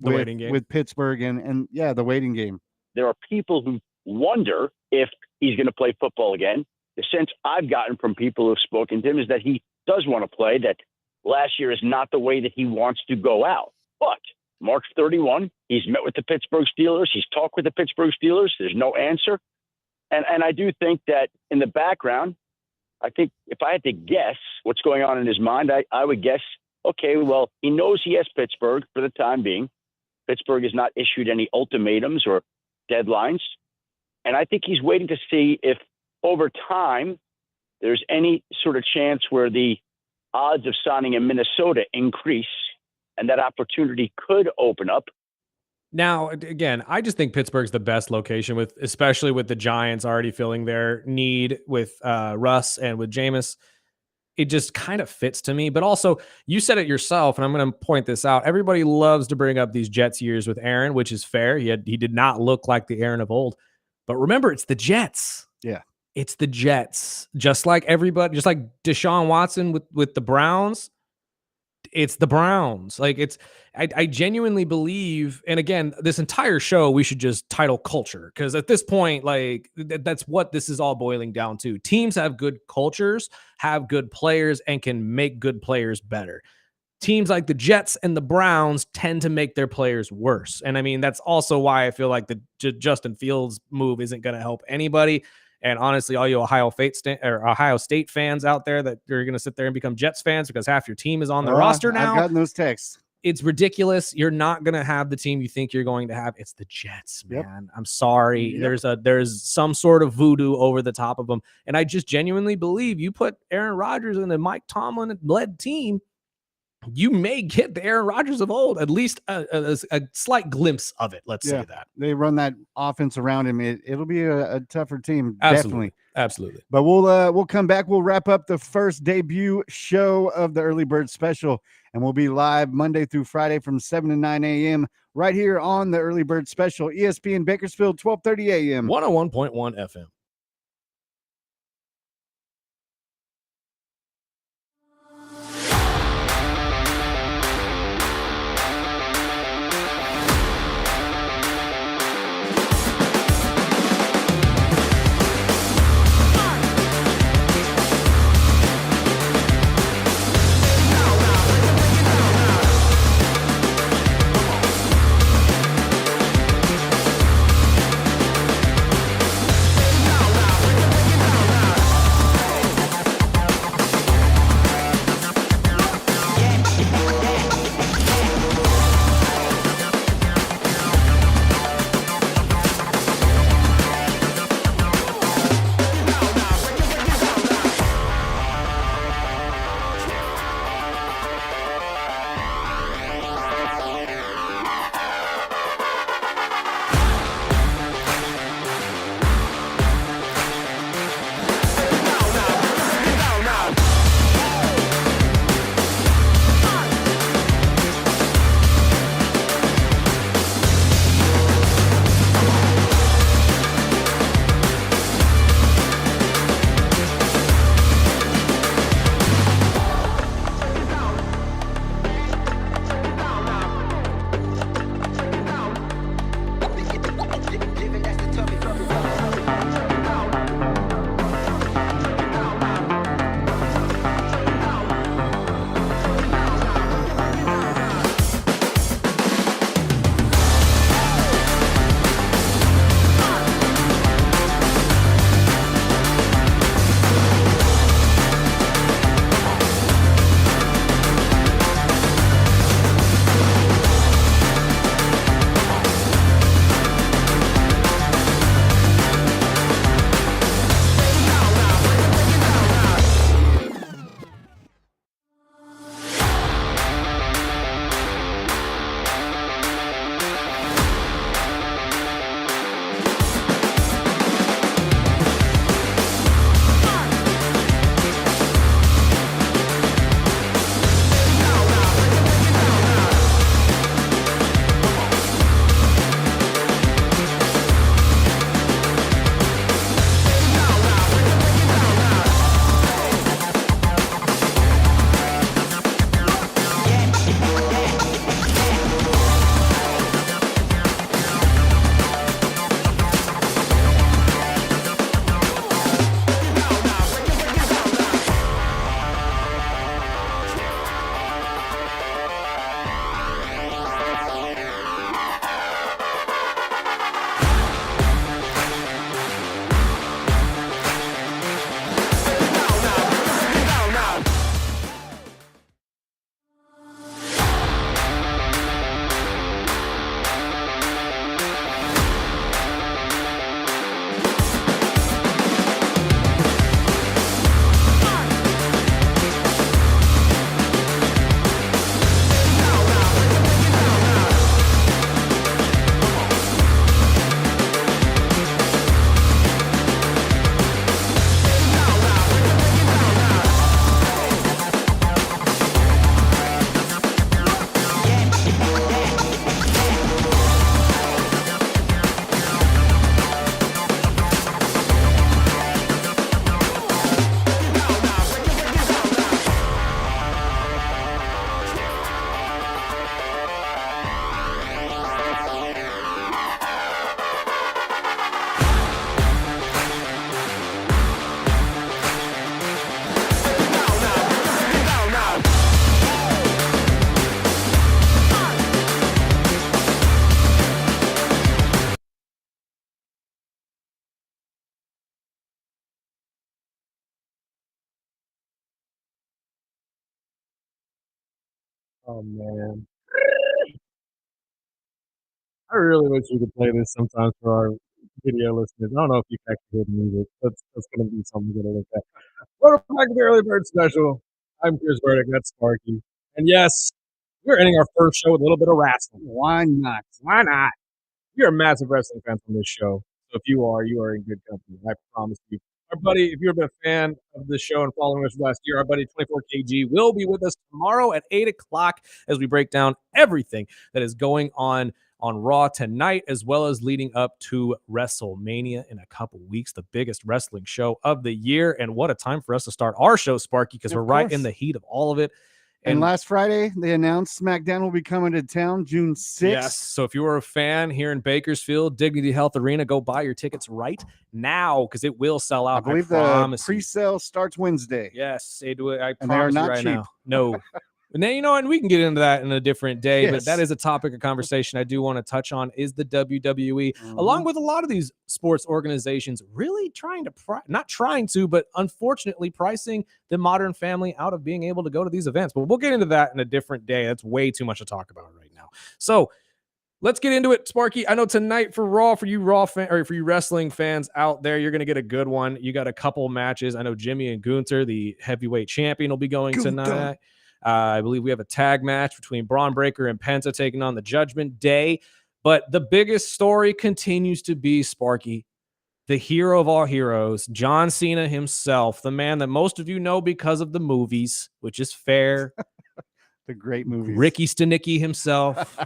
game with Pittsburgh and the waiting game. There are people who wonder if he's going to play football again. The sense I've gotten from people who've spoken to him is that he does want to play, that last year is not the way that he wants to go out. But March 31, he's met with the Pittsburgh Steelers. He's talked with the Pittsburgh Steelers. There's no answer. And I do think that in the background, I think if I had to guess what's going on in his mind, I would guess, okay, well, he knows he has Pittsburgh for the time being. Pittsburgh has not issued any ultimatums or deadlines. And I think he's waiting to see if over time there's any sort of chance where the odds of signing in Minnesota increase and that opportunity could open up. Now, again, I just think Pittsburgh's the best location, especially with the Giants already filling their need with Russ and with Jameis. It just kind of fits to me. But also, you said it yourself, and I'm going to point this out. Everybody loves to bring up these Jets years with Aaron, which is fair. He did not look like the Aaron of old. But remember, it's the Jets. Yeah. It's the Jets. Just like everybody, just like Deshaun Watson with the Browns. It's the Browns. I genuinely believe, and again, this entire show, we should just title culture, because at this point, that's what this is all boiling down to. Teams have good cultures, have good players, and can make good players better. Teams like the Jets and the Browns tend to make their players worse. And I mean, that's also why I feel like the Justin Fields move isn't going to help anybody. And honestly, all you Ohio State fans out there that you're going to sit there and become Jets fans because half your team is on the roster now. I've gotten those texts. It's ridiculous. You're not going to have the team you think you're going to have. It's the Jets, man. I'm sorry. Yep. There's some sort of voodoo over the top of them. And I just genuinely believe you put Aaron Rodgers in a Mike Tomlin-led team, you may get the Aaron Rodgers of old, at least a slight glimpse of it. Let's say that. They run that offense around him. It'll be a tougher team, Absolutely. definitely. Absolutely. But we'll come back. We'll wrap up the first debut show of the Early Bird Special, and we'll be live Monday through Friday from 7 to 9 a.m. right here on the Early Bird Special, ESPN Bakersfield, 12:30 a.m. 101.1 FM. Oh man, I really wish we could play this sometimes for our video listeners. I don't know if you can actually hear the music. That's gonna be something we're gonna look at. Welcome back to the Early Bird Special. I'm Chris Burdick. That's Sparky. And yes, we're ending our first show with a little bit of wrestling. Why not? Why not? You're a massive wrestling fan from this show. So if you are in good company. I promise you. Our buddy, if you've been a fan of this show and following us last year, our buddy 24KG will be with us tomorrow at 8 o'clock as we break down everything that is going on Raw tonight, as well as leading up to WrestleMania in a couple weeks, the biggest wrestling show of the year. And what a time for us to start our show, Sparky, because we're right in the heat of all of it. And last Friday, they announced SmackDown will be coming to town June 6th. Yes. So if you are a fan here in Bakersfield, Dignity Health Arena, go buy your tickets right now because it will sell out. I believe the pre-sale starts Wednesday. Yes, they do it. I And they are promise you not right cheap. now. No. And then, and we can get into that in a different day, but Yes. that is a topic of conversation I do want to touch on is the WWE, along with a lot of these sports organizations really trying to, not trying to, but unfortunately pricing the modern family out of being able to go to these events. But we'll get into that in a different day. That's way too much to talk about right now. So let's get into it, Sparky. I know tonight for Raw, for you for you wrestling fans out there, you're going to get a good one. You got a couple matches. I know Jimmy and Gunther, the heavyweight champion, will be going tonight. I believe we have a tag match between Braun Breaker and Penta taking on the Judgment Day. But the biggest story continues to be, Sparky, the hero of all heroes, John Cena himself, the man that most of you know because of the movies, which is fair. The great movies. Ricky Stenicki himself,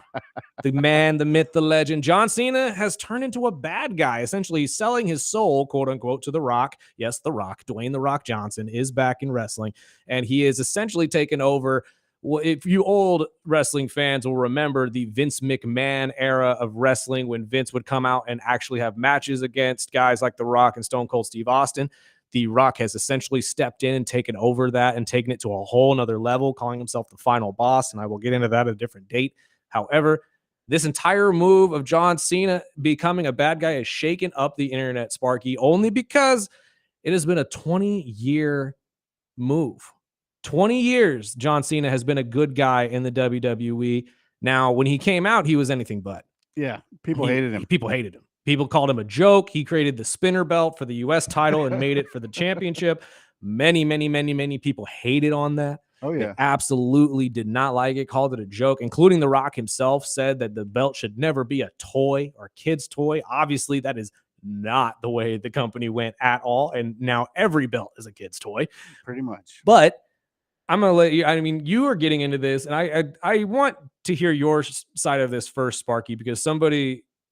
the man, the myth, the legend. John Cena has turned into a bad guy, essentially selling his soul, quote unquote, to The Rock. Yes, The Rock, Dwayne The Rock Johnson, is back in wrestling, and he is essentially taken over. Well, if you old wrestling fans will remember the Vince McMahon era of wrestling when Vince would come out and actually have matches against guys like The Rock and Stone Cold Steve Austin. The Rock has essentially stepped in and taken over that and taken it to a whole nother level, calling himself the final boss. And I will get into that at a different date. However, this entire move of John Cena becoming a bad guy has shaken up the internet, Sparky, only because it has been a 20-year move. 20 years, John Cena has been a good guy in the WWE. Now, when he came out, he was anything but. Yeah, people hated him. People hated him. People called him a joke. He created the spinner belt for the U.S. title and made it for the championship. Many people hated on that. Oh, yeah. They absolutely did not like it, called it a joke, including The Rock himself said that the belt should never be a toy or a kid's toy. Obviously, that is not the way the company went at all. And now every belt is a kid's toy. Pretty much. But I'm going to let you, I mean, you are getting into this, and I want to hear your side of this first, Sparky, because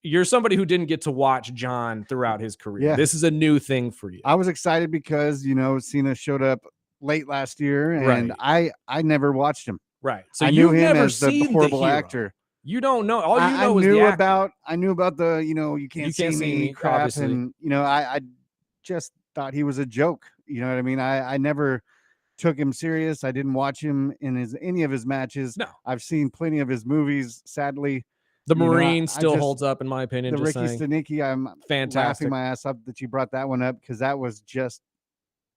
you're somebody who didn't get to watch John throughout his career. Yeah. This is a new thing for you. I was excited because, Cena showed up late last year, and I never watched him. Right. So I knew him as the horrible actor. You don't know. All you know I is knew the actor. I knew about the, you can't see me crap. obviously. And, I just thought he was a joke. You know what I mean? I never took him serious. I didn't watch him in any of his matches. No. I've seen plenty of his movies, sadly. The Marine still holds up, in my opinion. The Ricky Stenicki, I'm fantastic. laughing my ass up that you brought that one up because that was just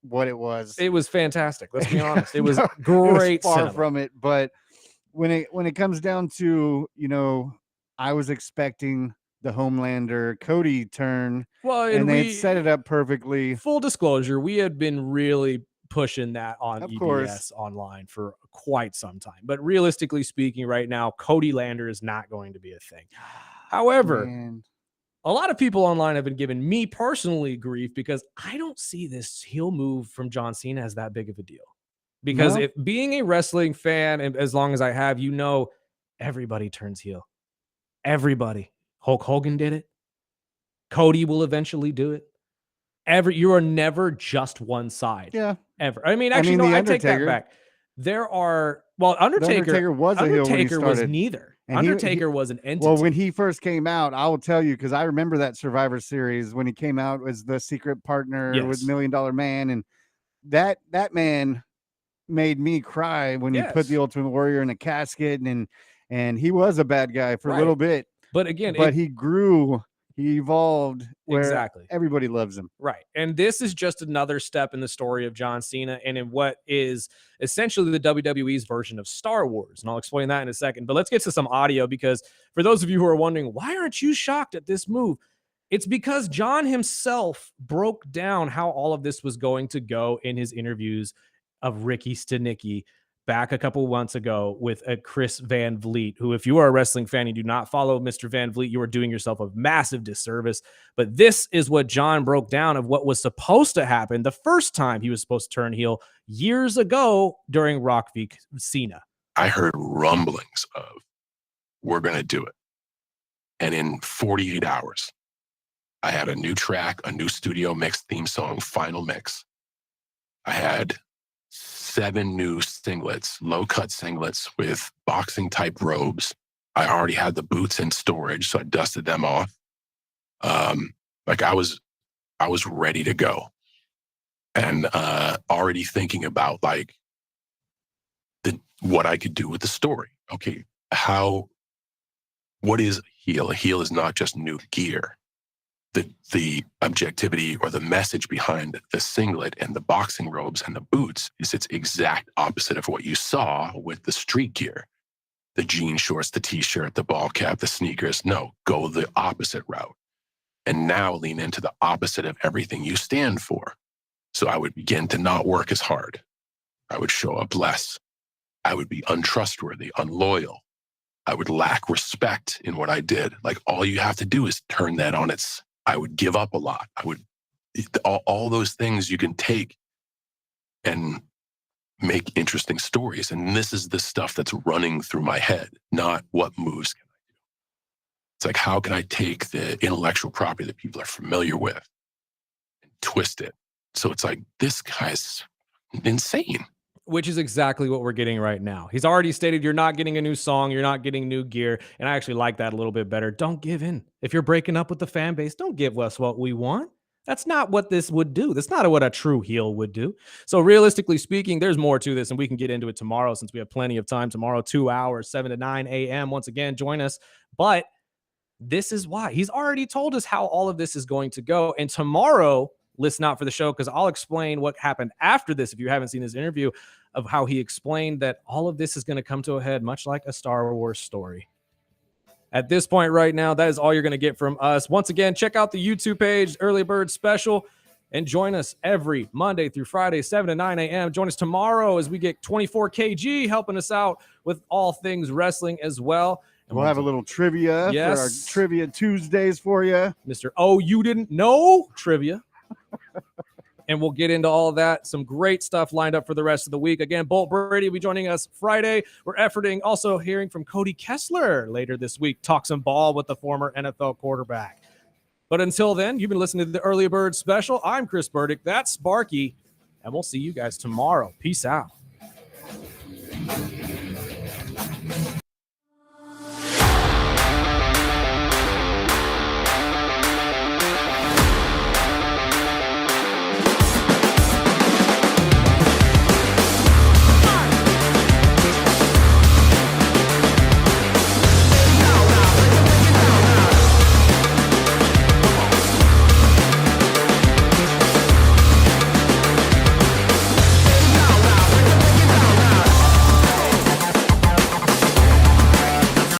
what it was. It was fantastic. Let's be honest. It was great. It was far from it, but when it comes down to, I was expecting the Homelander Cody turn. Well, and they had set it up perfectly. Full disclosure, we had been really pushing that on Of EBS course. online for quite some time. But realistically speaking, right now, Cody Lander is not going to be a thing. However, Man. a lot of people online have been giving me personally grief because I don't see this heel move from John Cena as that big of a deal. Because No. if being a wrestling fan, and as long as I have, everybody turns heel. Everybody. Hulk Hogan did it. Cody will eventually do it. You are never just one side. Yeah. Ever. I mean, actually, no, The I take that Undertaker- back. There are, well, Undertaker was a heel when he Undertaker was started. neither. And Undertaker was an entity. Well, when he first came out, I will tell you, because I remember that Survivor Series when he came out as the secret partner with Yes. $1 Million Man, and that man made me cry when he put Yes. the Ultimate Warrior in a casket, and he was a bad guy for a little bit, But again, but he grew, he evolved, where Exactly. everybody loves him. Right. And this is just another step in the story of John Cena and in what is essentially the WWE's version of Star Wars. And I'll explain that in a second. But let's get to some audio because for those of you who are wondering, why aren't you shocked at this move? It's because John himself broke down how all of this was going to go in his interviews of Ricky Stenicki back a couple months ago with a Chris Van Vliet, who, if you are a wrestling fan and do not follow Mr. Van Vliet, you are doing yourself a massive disservice. But this is what John broke down of what was supposed to happen the first time he was supposed to turn heel years ago during Rock v. Cena. I heard rumblings of, we're going to do it. And in 48 hours, I had a new track, a new studio mix, theme song, final mix. I had 7 new singlets, low-cut singlets with boxing-type robes. I already had the boots in storage, so I dusted them off. Like I was ready to go, and already thinking about like what I could do with the story. Okay, what is a heel? A heel is not just new gear. The objectivity or the message behind the singlet and the boxing robes and the boots is its exact opposite of what you saw with the street gear. The jean shorts, the t-shirt, the ball cap, the sneakers. No, go the opposite route. And now lean into the opposite of everything you stand for. So I would begin to not work as hard. I would show up less. I would be untrustworthy, unloyal. I would lack respect in what I did. Like all you have to do is turn that on its. I would give up a lot. I would, all those things you can take and make interesting stories. And this is the stuff that's running through my head, not what moves can I do. It's like, how can I take the intellectual property that people are familiar with and twist it? So it's like, this guy's insane. Which is exactly what we're getting right now. He's already stated you're not getting a new song, you're not getting new gear, and I actually like that a little bit better. Don't give in. If you're breaking up with the fan base, don't give us what we want. That's not what this would do. That's not what a true heel would do. So realistically speaking, there's more to this, and we can get into it tomorrow since we have plenty of time tomorrow, 2 hours, 7 to 9 a.m. Once again, join us. But this is why. He's already told us how all of this is going to go. And tomorrow, listen out for the show because I'll explain what happened after this if you haven't seen this interview of how he explained that all of this is going to come to a head, much like a Star Wars story. At this point right now, that is all you're going to get from us. Once again, check out the YouTube page, Early Bird Special, and join us every Monday through Friday, 7 to 9 a.m. Join us tomorrow as we get 24 kg helping us out with all things wrestling as well. And we'll have a little trivia for our Trivia Tuesdays for you. Mr. Oh, you didn't know trivia. And we'll get into all of that. Some great stuff lined up for the rest of the week. Again, Bolt Brady will be joining us Friday. We're efforting, also hearing from Cody Kessler later this week. Talk some ball with the former NFL quarterback. But until then, you've been listening to the Early Bird Special. I'm Chris Burdick. That's Sparky. And we'll see you guys tomorrow. Peace out.